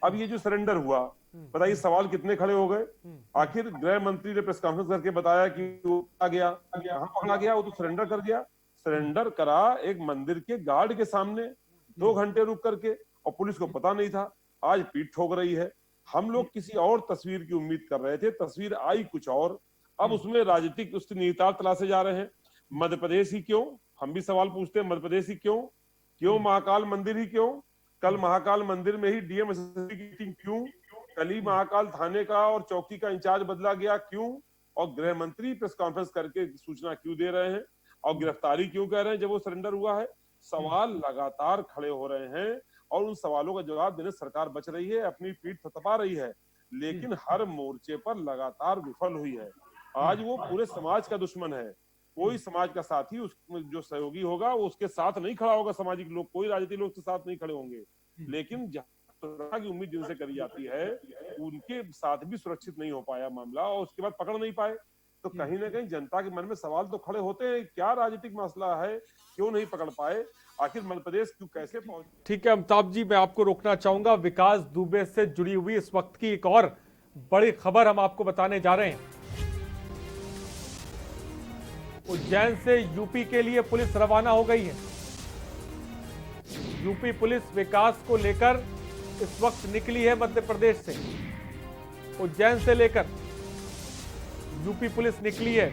अब ये जो सरेंडर हुआ, बताइए सवाल कितने खड़े हो गए। आखिर गृह मंत्री ने प्रेस कॉन्फ्रेंस करके बताया कि वो आ गया, कहाँ पकड़ा गया? वो तो सरेंडर कर गया। सरेंडर करा एक मंदिर के गार्ड के सामने 2 घंटे रुक करके, और पुलिस को पता नहीं था। आज पीठ ठोक रही है। हम लोग किसी और तस्वीर की उम्मीद कर रहे थे, तस्वीर आई कुछ और। अब उसमें राजनीतिक उसके निहितार्थ तलाशे जा रहे हैं। मध्य प्रदेश ही क्यों? हम भी सवाल पूछते हैं, मध्य प्रदेश ही क्यों महाकाल मंदिर ही क्यों? कल महाकाल मंदिर में ही डीएम एसएसपी की मीटिंग क्यों? कल ही महाकाल थाने का और चौकी का इंचार्ज बदला गया क्यों? और गृह मंत्री प्रेस कॉन्फ्रेंस करके सूचना क्यों दे रहे हैं? और गिरफ्तारी क्यों कह रहे हैं जब वो सरेंडर हुआ है? सवाल लगातार खड़े हो रहे हैं और उन सवालों का जवाब देने सरकार बच रही है, अपनी पीठ थपथपा रही है, लेकिन हर मोर्चे पर लगातार विफल हुई है। आज वो पूरे समाज का दुश्मन है। कोई समाज का साथी उसमें जो सहयोगी होगा वो उसके साथ नहीं खड़ा होगा। सामाजिक लोग, कोई राजनीतिक लोग उसके साथ नहीं खड़े होंगे, लेकिन जहां की उम्मीद जिनसे करी जाती है उनके साथ भी सुरक्षित नहीं हो पाया मामला, और उसके बाद पकड़ नहीं पाए। तो कहीं ना कहीं जनता के मन में सवाल तो खड़े होते हैं, क्या राजनीतिक मसला है, क्यों नहीं पकड़ पाए, आखिर मध्य प्रदेश क्यों कैसे पहुंचे? ठीक है अमिताभ जी, मैं आपको रोकना चाहूंगा। विकास दुबे से जुड़ी हुई इस वक्त की एक और बड़ी खबर हम आपको बताने जा रहे हैं। उज्जैन से यूपी के लिए पुलिस रवाना हो गई है। यूपी पुलिस विकास को लेकर इस वक्त निकली है मध्य प्रदेश से। उज्जैन से लेकर यूपी पुलिस निकली है।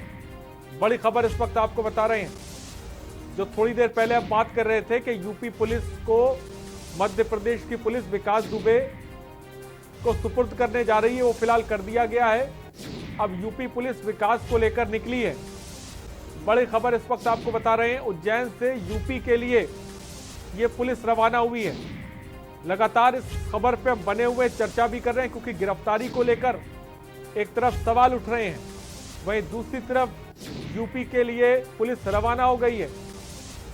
बड़ी खबर इस वक्त आपको बता रहे हैं। जो थोड़ी देर पहले हम बात कर रहे थे कि यूपी पुलिस को मध्य प्रदेश की पुलिस विकास दुबे को सुपुर्द करने जा रही है, वो फिलहाल कर दिया गया है। अब यूपी पुलिस विकास को लेकर निकली है। बड़ी खबर इस वक्त आपको बता रहे हैं, उज्जैन से यूपी के लिए ये पुलिस रवाना हुई है। लगातार इस खबर पे हम बने हुए चर्चा भी कर रहे हैं, क्योंकि गिरफ्तारी को लेकर एक तरफ सवाल उठ रहे हैं, वहीं दूसरी तरफ यूपी के लिए पुलिस रवाना हो गई है।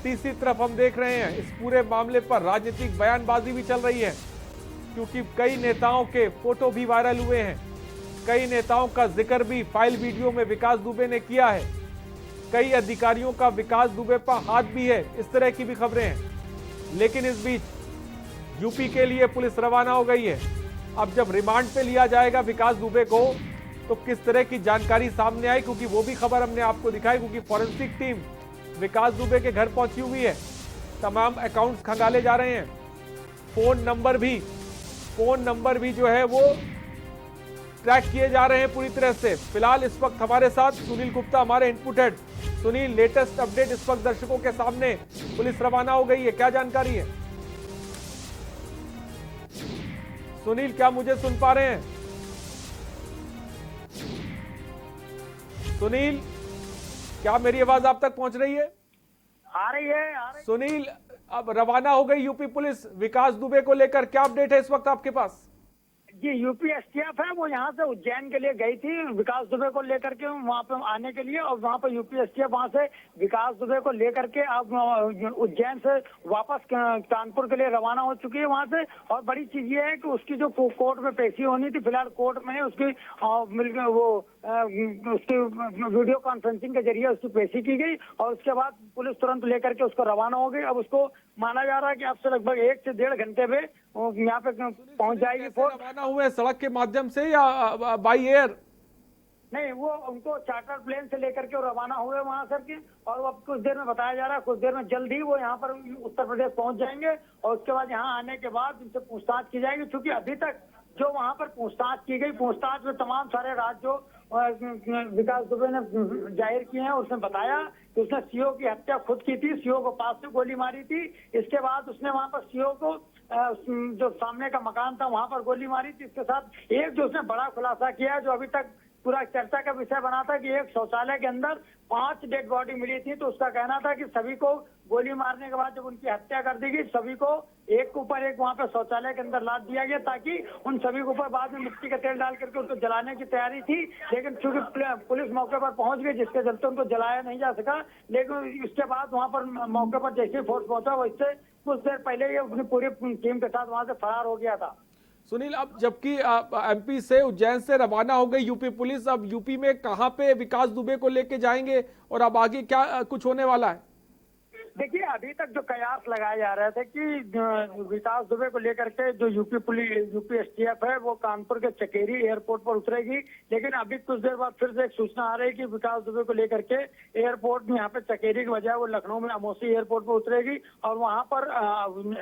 तीसरी तरफ हम देख रहे हैं इस पूरे मामले पर राजनीतिक बयानबाजी भी चल रही है, क्योंकि कई नेताओं के फोटो भी वायरल हुए हैं, कई नेताओं का जिक्र भी फाइल वीडियो में विकास दुबे ने किया है, कई अधिकारियों का विकास दुबे पर हाथ भी है, इस तरह की भी खबरें हैं। लेकिन इस बीच यूपी के लिए पुलिस रवाना हो गई है। अब जब रिमांड पे लिया जाएगा विकास दुबे को, तो किस तरह की जानकारी सामने आई, क्योंकि वो भी खबर हमने आपको दिखाई, क्योंकि फॉरेंसिक टीम विकास दुबे के घर पहुंची हुई है। तमाम अकाउंट्स खंगाले जा रहे हैं, फोन नंबर भी जो है वो ट्रैक किए जा रहे हैं पूरी तरह से। फिलहाल इस वक्त हमारे साथ सुनील गुप्ता, हमारे input head. Sunil, latest update इस वक्त दर्शकों के सामने, पुलिस रवाना हो गई है, क्या जानकारी है? सुनील, क्या मुझे सुन पा रहे हैं? सुनील, क्या मेरी आवाज आप तक पहुंच रही है? आ रही है। सुनील, अब रवाना हो गई यूपी पुलिस विकास दुबे को लेकर, क्या अपडेट है इस वक्त आपके पास? जी, यूपी एसटीएफ है, वो यहाँ से उज्जैन के लिए गई थी विकास दुबे को लेकर के वहाँ पे आने के लिए, और वहाँ पे यूपी एसटीएफ वहाँ से विकास दुबे को लेकर के अब उज्जैन से वापस कानपुर के लिए रवाना हो चुकी है वहाँ से। और बड़ी चीज ये है कि उसकी जो कोर्ट में पेशी होनी थी, फिलहाल कोर्ट में उसकी मिलकर वो उसकी वीडियो कॉन्फ्रेंसिंग के जरिए उसकी पेशी की गई, और उसके बाद पुलिस तुरंत लेकर के उसको रवाना हो गई। अब उसको माना जा रहा है कि अब से लगभग 1 से 1.5 घंटे में यहाँ पे पहुंच जाएगी। रवाना हुए सड़क के माध्यम से या बाई एयर? नहीं, वो उनको चार्टर प्लेन से लेकर के रवाना हुए वहां सर के, और अब कुछ देर में बताया जा रहा है, कुछ देर में जल्द ही वो यहाँ पर उत्तर प्रदेश पहुंच जाएंगे, और उसके बाद यहाँ आने के बाद उनसे पूछताछ की जाएगी। क्योंकि अभी तक जो वहाँ पर पूछताछ की गई, पूछताछ में तमाम सारे राज्यों विकास दुबे ने जाहिर किए हैं। उसने बताया कि उसने सीओ की हत्या खुद की थी, सीओ को पास से गोली मारी थी। इसके बाद उसने वहाँ पर सीओ को जो सामने का मकान था वहाँ पर गोली मारी थी। इसके साथ एक जो उसने बड़ा खुलासा किया, जो अभी तक पूरा चर्चा का विषय बना था, कि एक शौचालय के अंदर 5 डेड बॉडी मिली थी। तो उसका कहना था कि सभी को गोली मारने के बाद जब उनकी हत्या कर दी गई, सभी को एक के ऊपर एक वहाँ पे शौचालय के अंदर लाद दिया गया, ताकि उन सभी के ऊपर बाद में मिट्टी का तेल डाल करके उसको जलाने की तैयारी थी। लेकिन चूंकि पुलिस मौके पर पहुंच गई, जिसके चलते उनको जलाया नहीं जा सका। लेकिन इसके बाद वहाँ पर मौके पर जैसे फोर्स पहुंचा, वैसे कुछ देर पहले ये अपनी पूरी टीम के साथ वहाँ से फरार हो गया था। सुनील, अब जबकि एमपी से उज्जैन से रवाना हो गई यूपी पुलिस, अब यूपी में कहां पे विकास दुबे को लेके जाएंगे और अब आगे क्या कुछ होने वाला है? देखिए, अभी तक जो कयास लगाए जा रहे थे कि विकास दुबे को लेकर के जो यूपी एसटीएफ है वो कानपुर के चकेरी एयरपोर्ट पर उतरेगी। लेकिन अभी कुछ देर बाद फिर से एक सूचना आ रही है कि विकास दुबे को लेकर के एयरपोर्ट में यहाँ पे चकेरी की बजाय वो लखनऊ में अमोसी एयरपोर्ट पर उतरेगी, और वहाँ पर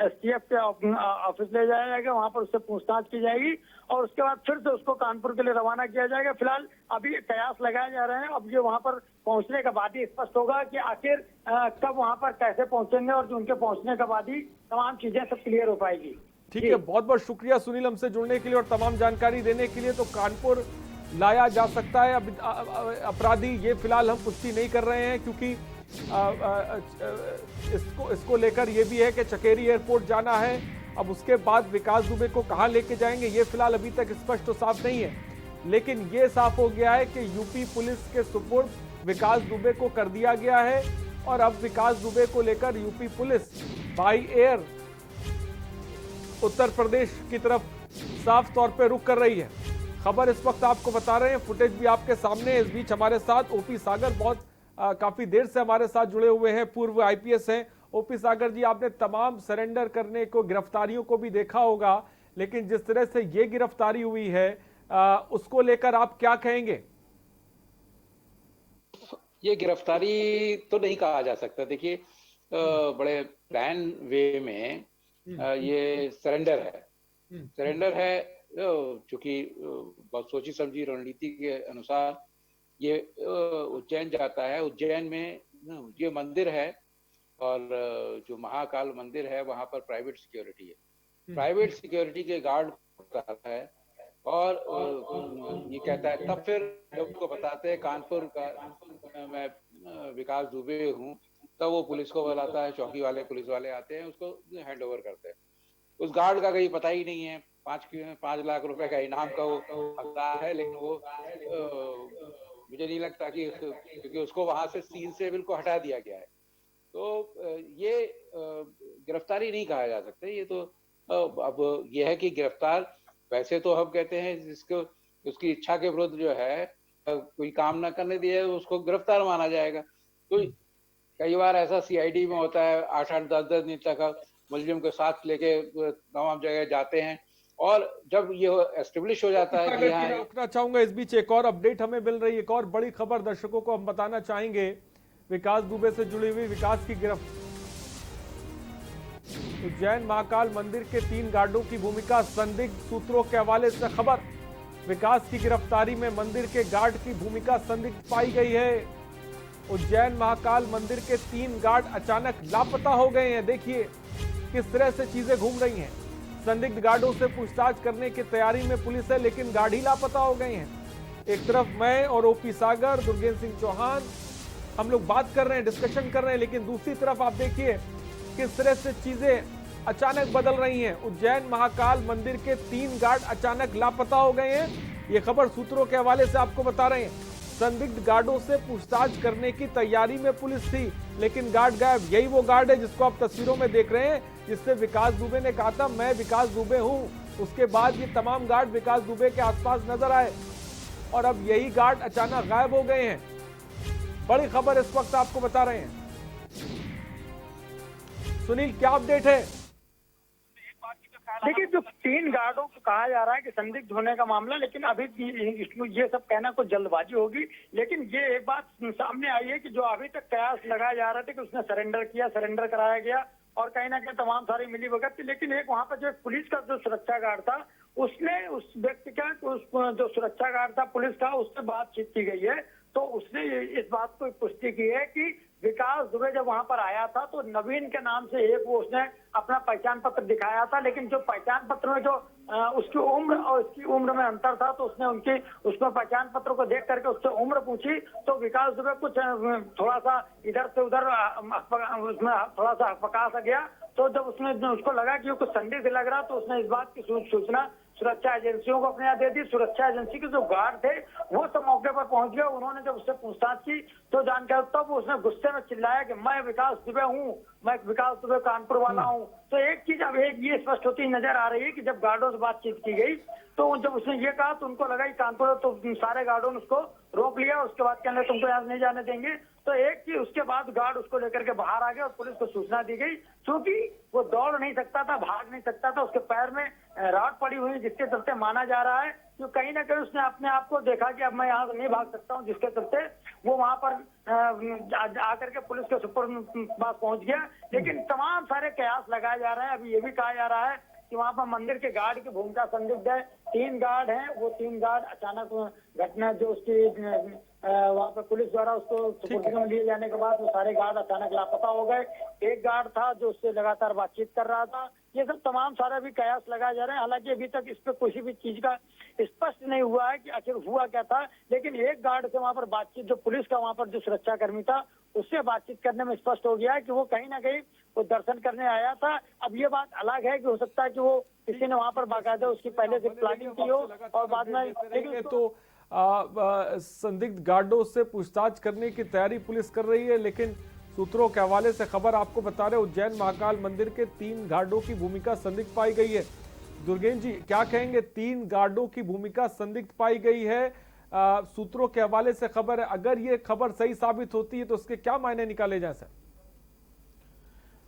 एसटीएफ के ऑफिस ले जाया जाएगा, वहाँ पर उससे पूछताछ की जाएगी, और उसके बाद फिर से उसको कानपुर के लिए रवाना किया जाएगा। फिलहाल अभी कयास लगाए जा रहे हैं। अब ये वहाँ पर पहुंचने के बाद ही स्पष्ट होगा कि आखिर कब वहाँ पर कैसे पहुंचेंगे, और उनके पहुंचने के बाद ही तमाम चीजें सब क्लियर हो पाएगी। ठीक है, बहुत बहुत शुक्रिया सुनील हमसे जुड़ने के लिए और तमाम जानकारी देने के लिए। तो कानपुर लाया जा सकता है अब अपराधी, ये फिलहाल हम पुष्टि नहीं कर रहे हैं, क्योंकि इसको लेकर ये भी है कि चकेरी एयरपोर्ट जाना है। अब उसके बाद विकास दुबे को कहां लेके जाएंगे, ये फिलहाल अभी तक स्पष्ट तो साफ नहीं है। लेकिन ये साफ हो गया है कि यूपी पुलिस के सुपुर्द विकास दुबे को कर दिया गया है, और अब विकास दुबे को लेकर UP police by air Uttar Pradesh की तरफ साफ तौर पे रुख कर रही है। खबर इस वक्त आपको बता रहे हैं, फुटेज भी आपके सामने। इस बीच हमारे साथ ओपी सागर काफी देर से हमारे साथ जुड़े हुए हैं, पूर्व आईपीएस हैं। ओपी सागर जी, आपने तमाम सरेंडर करने को, गिरफ्तारियों को भी देखा होगा, लेकिन जिस तरह से ये गिरफ्तारी हुई है उसको लेकर आप क्या कहेंगे? ये गिरफ्तारी तो नहीं कहा जा सकता। देखिए, बड़े प्लान वे में ये सरेंडर है, चूंकि बहुत सोची समझी रणनीति के अनुसार ये उज्जैन जाता है। उज्जैन में ये मंदिर है, और जो महाकाल मंदिर है वहां पर प्राइवेट सिक्योरिटी है। प्राइवेट सिक्योरिटी के गार्ड बताता है और ये कहता है, तब फिर जब उसको बताते हैं कानपुर का मैं विकास दुबे हूँ, तब वो पुलिस को बुलाता है, चौकी वाले पुलिस वाले आते हैं, उसको हैंड ओवर करते हैं। उस गार्ड का कहीं पता ही नहीं है, 5 लाख रुपए का इनाम का वो हकदार है, लेकिन वो मुझे नहीं लगता कि, क्योंकि उसको वहां से सीन से बिल्कुल हटा दिया गया है। तो ये गिरफ्तारी नहीं कहा जा सकता। ये तो अब यह है कि गिरफ्तार, वैसे तो हम कहते हैं जिसको उसकी इच्छा के विरुद्ध जो है कोई काम न करने दिया उसको गिरफ्तार माना जाएगा। तो कई बार ऐसा सीआईडी में होता है, 8-8, 10-10 दिन तक मुलजिम के साथ लेके तमाम जगह जाते हैं, और जब ये एस्टेब्लिश हो जाता है कि यहाँ रोकना चाहूंगा। इस बीच एक और अपडेट हमें मिल रही है, एक और बड़ी खबर दर्शकों को हम बताना चाहेंगे। विकास दुबे से जुड़ी हुई विकास की गिरफ्तारी। उज्जैन महाकाल मंदिर के 3 गार्डों की भूमिका संदिग्ध, सूत्रों के हवाले से खबर। विकास की गिरफ्तारी में मंदिर के गार्ड की भूमिका संदिग्ध पाई गई है। उज्जैन महाकाल मंदिर के 3 गार्ड अचानक लापता हो गए हैं। देखिए किस तरह से चीजें घूम रही हैं। संदिग्ध गार्डों से पूछताछ करने की तैयारी में पुलिस है, लेकिन गार्ड ही लापता हो गए हैं। एक तरफ मैं और ओपी सागर, दुर्गेंद्र सिंह चौहान हम लोग बात कर रहे हैं, डिस्कशन कर रहे हैं, लेकिन दूसरी तरफ आप देखिए किस तरह से चीजें अचानक बदल रही हैं। उज्जैन महाकाल मंदिर के 3 गार्ड अचानक लापता हो गए हैं। ये खबर सूत्रों के हवाले से आपको बता रहे हैं। संदिग्ध गार्डों से पूछताछ करने की तैयारी में पुलिस थी, लेकिन गार्ड गायब। यही वो गार्ड है जिसको आप तस्वीरों में देख रहे हैं, जिससे विकास दुबे ने कहा था मैं विकास दुबे हूं। उसके बाद ये तमाम गार्ड विकास दुबे के आसपास नजर आए, और अब यही गार्ड अचानक गायब हो गए हैं। बड़ी खबर इस वक्त आपको बता रहे हैं। सुनील, क्या अपडेट है? देखिए, जो 3 गार्डों को कहा जा रहा है कि संदिग्ध होने का मामला, लेकिन अभी इसमें ये सब कहना कुछ जल्दबाजी होगी। लेकिन ये एक बात सामने आई है कि जो अभी तक कयास लगाया जा रहा था कि उसने सरेंडर किया, सरेंडर कराया गया, और कहीं ना कहीं तमाम सारी मिली भगत थी। लेकिन एक वहां पर जो पुलिस का जो सुरक्षा गार्ड था, उसने उस व्यक्ति का, जो सुरक्षा गार्ड था पुलिस का, उससे बातचीत की गई है। तो उसने इस बात को पुष्टि की है कि विकास दुबे जब वहां पर आया था तो नवीन के नाम से एक वो उसने अपना पहचान पत्र दिखाया था, लेकिन जो पहचान पत्र में जो उसकी उम्र और इसकी उम्र में अंतर था, तो उसने उसमें पहचान पत्र को देख करके उससे उम्र पूछी, तो विकास दुबे कुछ थोड़ा सा इधर से उधर उसमें थोड़ा सा हकपका सा गया। तो जब उसको लगा कि कुछ संदिग्ध लग रहा, तो उसने इस बात की सूचना सुरक्षा एजेंसियों को अपने यहाँ दे दी। सुरक्षा एजेंसी के जो गार्ड थे वो सब मौके पर पहुंच गए। उन्होंने जब उससे पूछताछ की तो जानकर तब उसने गुस्से में चिल्लाया कि मैं विकास दुबे हूँ, मैं विकास दुबे कानपुर वाला हूँ। तो एक चीज अब एक ये स्पष्ट होती नजर आ रही है कि जब गार्डों से बातचीत की गई तो जब उसने ये कहा तो उनको लगा कि कानपुर, तो सारे गार्डों ने उसको रोक लिया। उसके बाद कहने तुमको यहाँ नहीं जाने देंगे। तो एक चीज, उसके बाद गार्ड उसको लेकर के बाहर आ गए और पुलिस को सूचना दी गई। क्योंकि वो दौड़ नहीं सकता था, भाग नहीं सकता था, उसके पैर में रॉड पड़ी हुई, जिसके चलते माना जा रहा है कि कहीं ना कहीं उसने अपने आप को देखा कि अब मैं यहाँ से नहीं भाग सकता हूँ, जिसके चलते वो वहां पर आकर के पुलिस के सुपर पास पहुंच गया। लेकिन तमाम सारे कयास लगाए जा रहे हैं। अभी ये भी कहा जा रहा है कि वहां पर मंदिर के गार्ड की भूमिका संदिग्ध है। 3 गार्ड हैं, वो 3 गार्ड अचानक घटना जो उसकी वहां पर पुलिस द्वारा उसको सुपुर्द में लिए जाने के बाद वो सारे गार्ड अचानक लापता हो गए। एक गार्ड था जो उससे लगातार बातचीत कर रहा था। ये सब तमाम सारे भी कयास लगाए जा रहे हैं। हालांकि अभी तक इस पे किसी भी चीज का स्पष्ट नहीं हुआ है कि आखिर हुआ क्या था। लेकिन एक गार्ड से वहां पर बातचीत, जो पुलिस का वहां पर जो सुरक्षा कर्मी था, उससे बातचीत करने में स्पष्ट हो गया है कि वो कहीं ना कहीं वो दर्शन करने आया था। अब ये बात अलग है कि हो सकता है कि वो किसी ने वहां पर बाकायदा उसकी पहले से प्लानिंग की हो और बाद में, लेकिन तो संदिग्ध गार्डों से पूछताछ करने की तैयारी पुलिस कर रही है। लेकिन सूत्रों के हवाले से खबर आपको बता रहे, उज्जैन महाकाल मंदिर के 3 गार्डों की भूमिका संदिग्ध पाई गई है। दुर्गेंद्र जी, क्या कहेंगे? 3 गार्डों की भूमिका संदिग्ध पाई गई है, सूत्रों के हवाले से खबर है। अगर ये खबर सही साबित होती है तो उसके क्या मायने निकाले जाए सर?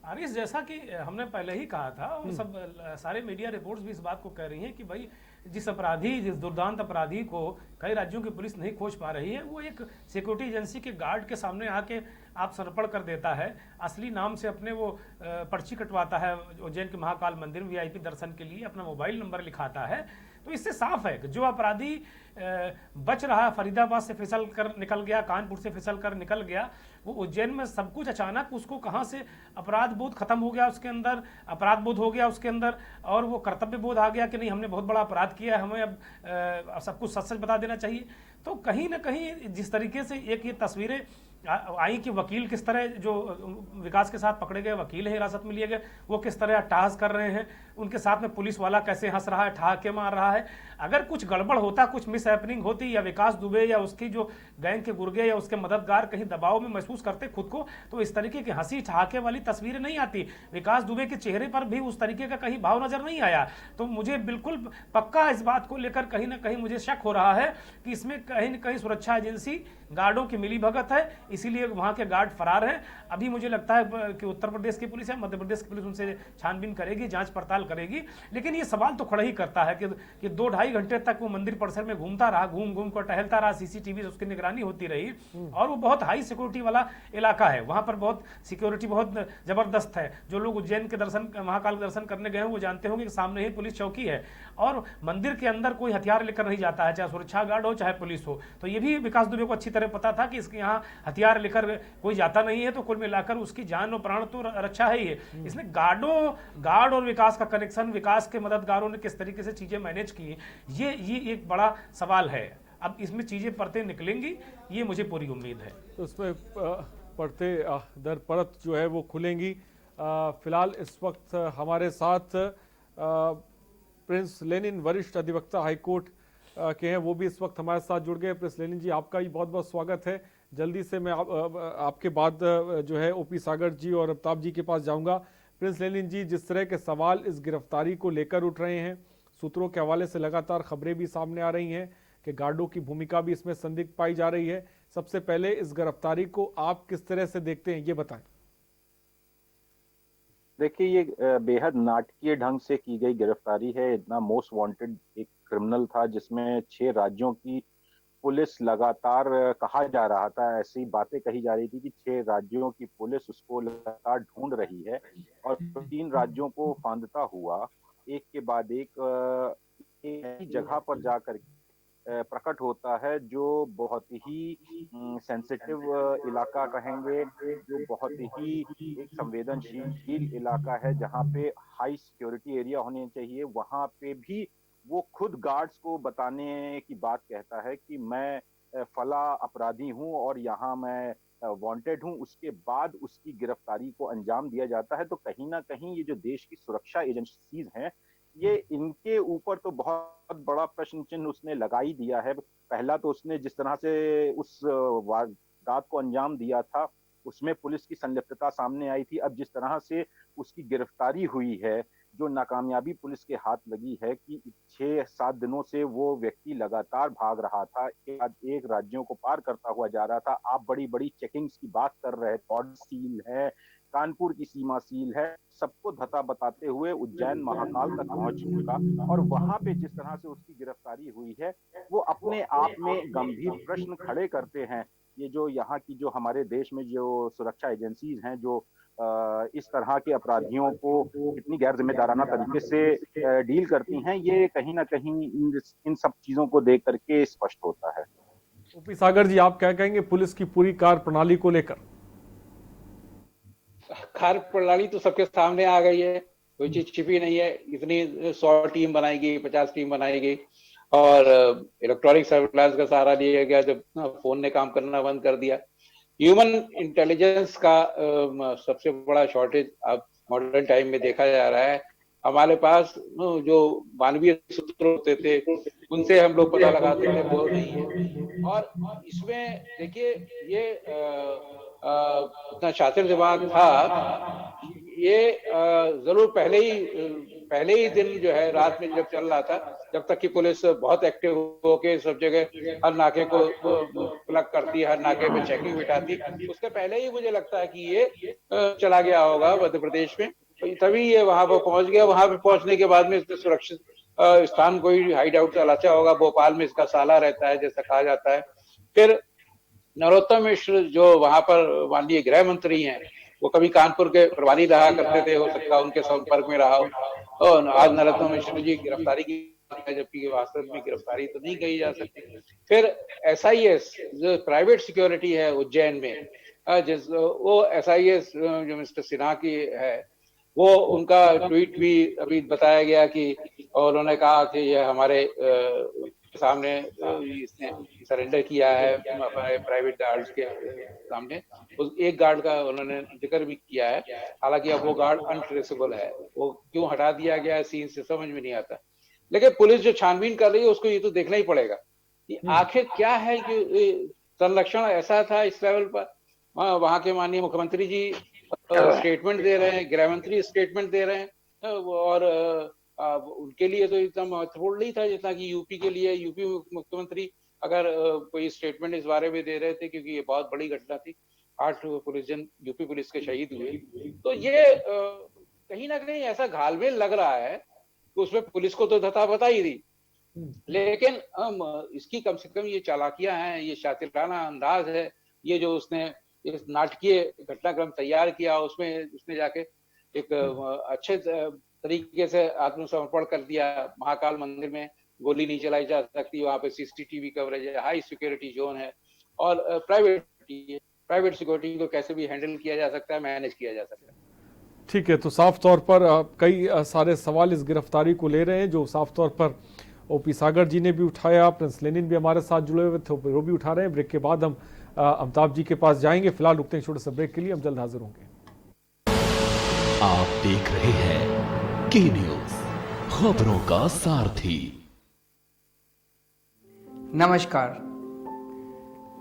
आरिस, जैसा कि हमने पहले ही कहा था, और सब सारे मीडिया रिपोर्ट्स भी इस बात को कह रही हैं कि भाई जिस दुर्दांत अपराधी को कई राज्यों की पुलिस नहीं खोज पा रही है, वो एक सिक्योरिटी एजेंसी के गार्ड के सामने आके आप समर्पण कर देता है, असली नाम से अपने वो पर्ची कटवाता है उज्जैन के महाकाल मंदिर VIP दर्शन के लिए, अपना मोबाइल नंबर लिखाता है। तो इससे साफ है कि जो अपराधी बच रहा, फरीदाबाद से फिसल कर निकल गया, कानपुर से फिसल कर निकल गया, वो उज्जैन में सब कुछ अचानक उसको कहाँ से अपराध बोध खत्म हो गया उसके अंदर, अपराध बोध हो गया उसके अंदर, और वो कर्तव्य बोध आ गया कि नहीं हमने बहुत बड़ा अपराध किया है, हमें अब सब कुछ सच सच बता देना चाहिए। तो कहीं ना कहीं जिस तरीके से एक ये तस्वीरें आई कि वकील किस तरह, जो विकास के साथ पकड़े गए वकील हैं, हिरासत में लिए गए, वो किस तरह अट्टहास कर रहे हैं, उनके साथ में पुलिस वाला कैसे हंस रहा है, ठहाके मार रहा है। अगर कुछ गड़बड़ होता, कुछ मिस हैपनिंग होती, या विकास दुबे या उसकी जो गैंग के गुर्गे या उसके मददगार कहीं दबाव में महसूस करते खुद को, तो इस तरीके की हंसी ठहाके वाली तस्वीरें नहीं आती। विकास दुबे के चेहरे पर भी उस तरीके का कहीं भाव नजर नहीं आया। तो मुझे बिल्कुल पक्का इस बात को लेकर कहीं ना कहीं मुझे शक हो रहा है कि इसमें कहीं ना कहीं सुरक्षा एजेंसी गार्डों की मिली भगत है, इसीलिए वहां के गार्ड फरार हैं। अभी मुझे लगता है कि उत्तर प्रदेश की पुलिस है, मध्य प्रदेश की पुलिस उनसे छानबीन करेगी, जांच पड़ताल करेगी। लेकिन ये सवाल तो खड़ा ही करता है कि 2-2.5 घंटे तक वो मंदिर परिसर में घूमता रहा, घूम घूम कर टहलता रहा, सीसीटीवी से उसकी निगरानी होती रही, और वो बहुत हाई सिक्योरिटी वाला इलाका है, वहां पर बहुत सिक्योरिटी बहुत जबरदस्त है। जो लोग उज्जैन के दर्शन, महाकाल के दर्शन करने गए हैं, वो जानते होंगे कि सामने ही पुलिस चौकी है, और मंदिर के अंदर कोई हथियार लेकर नहीं जाता है, चाहे सुरक्षा गार्ड हो चाहे पुलिस हो। तो ये भी विकास दुबे को अच्छी तरह पता था कि इसके यहाँ हथियार लेकर कोई जाता नहीं है, तो कुल मिलाकर उसकी जान और प्राण तो रक्षा है ही है। इसमें गार्ड और विकास का कनेक्शन, विकास के मददगारों ने किस तरीके से चीजें मैनेज की, ये एक बड़ा सवाल है। अब इसमें चीजें परतें निकलेंगी, ये मुझे पूरी उम्मीद है। तो उसमें परतें दर परत जो है वो खुलेंगी। फिलहाल इस वक्त हमारे साथ प्रिंस लेनिन, वरिष्ठ अधिवक्ता हाईकोर्ट के हैं, वो भी इस वक्त हमारे साथ जुड़ गए। प्रिंस लेनिन जी, आपका भी बहुत बहुत स्वागत है। जल्दी से मैं आपके बाद जो है ओपी सागर जी और अमिताभ जी के पास जाऊंगा। प्रिंस लेनिन जी, जिस तरह के सवाल इस गिरफ्तारी को लेकर उठ रहे हैं, सूत्रों के हवाले से लगातार खबरें भी सामने आ रही हैं कि गार्डों की भूमिका भी इसमें संदिग्ध पाई जा रही है। सबसे पहले इस गिरफ्तारी को आप किस तरह से देखते हैं, ये बताएं। देखिए, ये बेहद नाटकीय ढंग से की गई गिरफ्तारी है। इतना मोस्ट वांटेड एक क्रिमिनल था जिसमें 6 राज्यों की पुलिस लगातार, कहा जा रहा था, ऐसी बातें कही जा रही थी कि 6 राज्यों की पुलिस उसको लगातार ढूंढ रही है, और 3 राज्यों को फांदता हुआ एक के बाद एक जगह पर जाकर प्रकट होता है, जो बहुत ही सेंसिटिव इलाका कहेंगे, जो बहुत ही एक संवेदनशील इलाका है, जहाँ पे हाई सिक्योरिटी एरिया होने चाहिए। वहाँ पे भी वो खुद गार्ड्स को बताने की बात कहता है कि मैं फला अपराधी हूँ और यहाँ मैं वांटेड हूँ। उसके बाद उसकी गिरफ्तारी को अंजाम दिया जाता है। तो कहीं ना कहीं ये जो देश की सुरक्षा एजेंसीज हैं, ये इनके ऊपर तो बहुत बड़ा प्रश्न चिन्ह उसने लगा ही दिया है। पहला तो उसने जिस तरह से उस वारदात को अंजाम दिया था, उसमें पुलिस की संलिप्तता सामने आई थी। अब जिस तरह से उसकी गिरफ्तारी हुई है, जो नाकामयाबी पुलिस के हाथ लगी है कि 6-7 दिनों से वो व्यक्ति लगातार भाग रहा था, एक राज्यों को पार करता हुआ जा रहा था। आप बड़ी बड़ी चेकिंग्स की बात कर रहे हैं, बॉर्डर सील है, कानपुर की सीमा सील है, सबको धता बताते हुए उज्जैन महाकाल तक पहुंच चुका, और वहां पे जिस तरह से उसकी गिरफ्तारी हुई है, वो अपने आप में गंभीर प्रश्न खड़े करते हैं। ये जो यहाँ की जो हमारे देश में जो सुरक्षा एजेंसीज हैं, जो इस तरह के अपराधियों को कितनी गैर जिम्मेदाराना तरीके से डील करती हैं, ये कहीं ना कहीं इन सब चीजों को देख करके स्पष्ट होता है। ओपी सागर जी, आप क्या कहेंगे पुलिस की पूरी कार्य प्रणाली को लेकर? कार्य प्रणाली तो सबके सामने आ गई है, कोई चीज छिपी नहीं है। इतनी 100 टीम बनाई गई, 50 टीम बनाई गई, और इलेक्ट्रॉनिक सर्विलांस का सहारा लिया गया जब फोन ने काम करना बंद कर दिया। ह्यूमन इंटेलिजेंस का सबसे बड़ा शॉर्टेज अब मॉडर्न टाइम में देखा जा रहा है। हमारे पास जो मानवीय सूत्र होते थे, उनसे हम लोग पता लगाते थे, वो नहीं है। और इसमें देखिए, ये इतना शातिर दिमाग था, ये जरूर पहले ही दिन जो है, रात में जब चल रहा था, जब तक कि पुलिस बहुत एक्टिव होके सब जगह हर नाके को प्लग करती, हर नाके पे चेकिंग बिठाती, उसके पहले ही मुझे लगता है कि ये चला गया होगा मध्य प्रदेश में, तभी ये वहां पर पहुंच गया। वहां पे पहुंचने के बाद में इसके सुरक्षित स्थान कोई हाइड आउट तलाशा होगा। भोपाल में इसका साला रहता है, जैसा कहा जाता है। फिर नरोत्तम मिश्र जो वहां पर माननीय गृह मंत्री हैं, वो कभी कानपुर के प्रभारी रहा करते थे, हो सकता है उनके संपर्क में रहा हो। और आज नरोत्तम मिश्र जी गिरफ्तारी की है, जबकि वास्तव में गिरफ्तारी तो नहीं कही जा सकती। फिर SIS जो प्राइवेट सिक्योरिटी है उज्जैन में, वो SIS जो मिस्टर सिन्हा की है, वो उनका ट्वीट भी अभी बताया गया कि उन्होंने कहा कि ये हमारे सामने इसने सरेंडर किया है हमारे प्राइवेट गार्ड्स के सामने। उस एक गार्ड का उन्होंने जिक्र भी किया है, हालांकि अब वो गार्ड अनट्रेसेबल है, वो क्यों हटा दिया गया है सीन से समझ में नहीं आता। लेकिन पुलिस जो छानबीन कर रही है उसको ये तो देखना ही पड़ेगा कि आखिर क्या है कि संरक्षण ऐसा था इस लेवल पर। वहां के माननीय मुख्यमंत्री जी स्टेटमेंट दे रहे हैं, गृह मंत्री स्टेटमेंट दे रहे हैं, और उनके लिए तो इतना महत्वपूर्ण नहीं था जितना कि यूपी के लिए। यूपी मुख्यमंत्री अगर कोई स्टेटमेंट इस बारे में दे रहे थे, क्योंकि ये बहुत बड़ी घटना थी, 8 पुलिसजन यूपी पुलिस के शहीद हुए, तो ये कहीं ना कहीं ऐसा घालमेल लग रहा है कि उसमें पुलिस को तो धता बता ही दी, लेकिन इसकी कम से कम ये चालाकियां हैं, ये शातिराना अंदाज है, ये जो उसने इस नाटकीय घटनाक्रम तैयार किया, उसमें उसने जाके एक अच्छे तरीके से आत्मसमर्पण कर दिया। महाकाल मंदिर में गोली नहीं चलाई जा सकती, वहां पे CCTV कवरेज है, हाई सिक्योरिटी जोन है, और प्राइवेट सिक्योरिटी को कैसे भी हैंडल किया जा सकता है, मैनेज किया जा सकता है। ठीक है, तो साफ तौर पर कई सारे सवाल इस गिरफ्तारी को ले रहे हैं, जो साफ तौर पर OP सागर जी ने भी उठाया, प्रिंस लेनिन भी हमारे साथ जुड़े हुए थे, वो भी उठा रहे हैं। ब्रेक के बाद हम अमिताभ जी के पास जाएंगे। फिलहाल रुकते हैं छोटे से ब्रेक के लिए, हम जल्द हाजिर होंगे। आप देख रहे हैं के न्यूज, खबरों का सारथी। नमस्कार।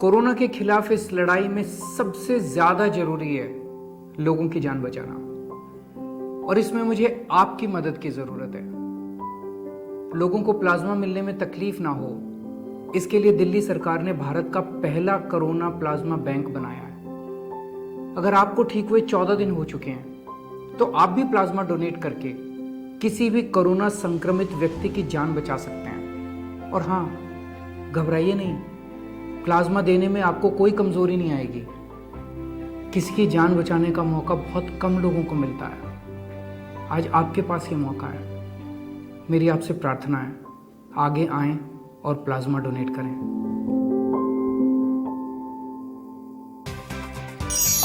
कोरोना के खिलाफ इस लड़ाई में सबसे ज्यादा जरूरी है लोगों की जान बचाना, और इसमें मुझे आपकी मदद की जरूरत है। लोगों को प्लाज्मा मिलने में तकलीफ ना हो, इसके लिए दिल्ली सरकार ने भारत का पहला कोरोना प्लाज्मा बैंक बनाया है। अगर आपको ठीक हुए 14 दिन हो चुके हैं तो आप भी प्लाज्मा डोनेट करके किसी भी कोरोना संक्रमित व्यक्ति की जान बचा सकते हैं। और हाँ, घबराइए नहीं, प्लाज्मा देने में आपको कोई कमजोरी नहीं आएगी। किसी की जान बचाने का मौका बहुत कम लोगों को मिलता है, आज आपके पास ये मौका है। मेरी आपसे प्रार्थना है, आगे आएं और प्लाज्मा डोनेट करें।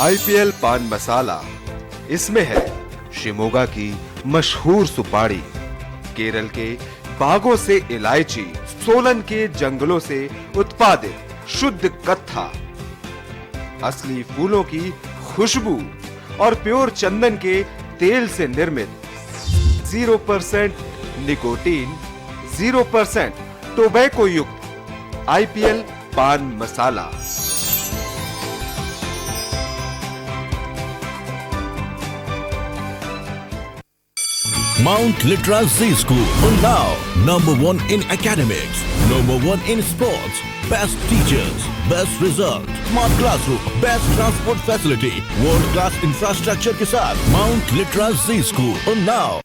IPL पान मसाला, इसमें है शिमोगा की मशहूर सुपारी, केरल के बागों से इलायची, सोलन के जंगलों से उत्पादित शुद्ध कत्था, असली फूलों की खुशबू और प्योर चंदन के तेल से निर्मित 0% निकोटीन, 0% टोबैको युक्त IPL पान मसाला। Mount Litra Z School, Unnao, #1 in academics, #1 in sports, best teachers, best result, smart classroom, best transport facility, world class infrastructure के साथ Mount Litra Z School, Unnao।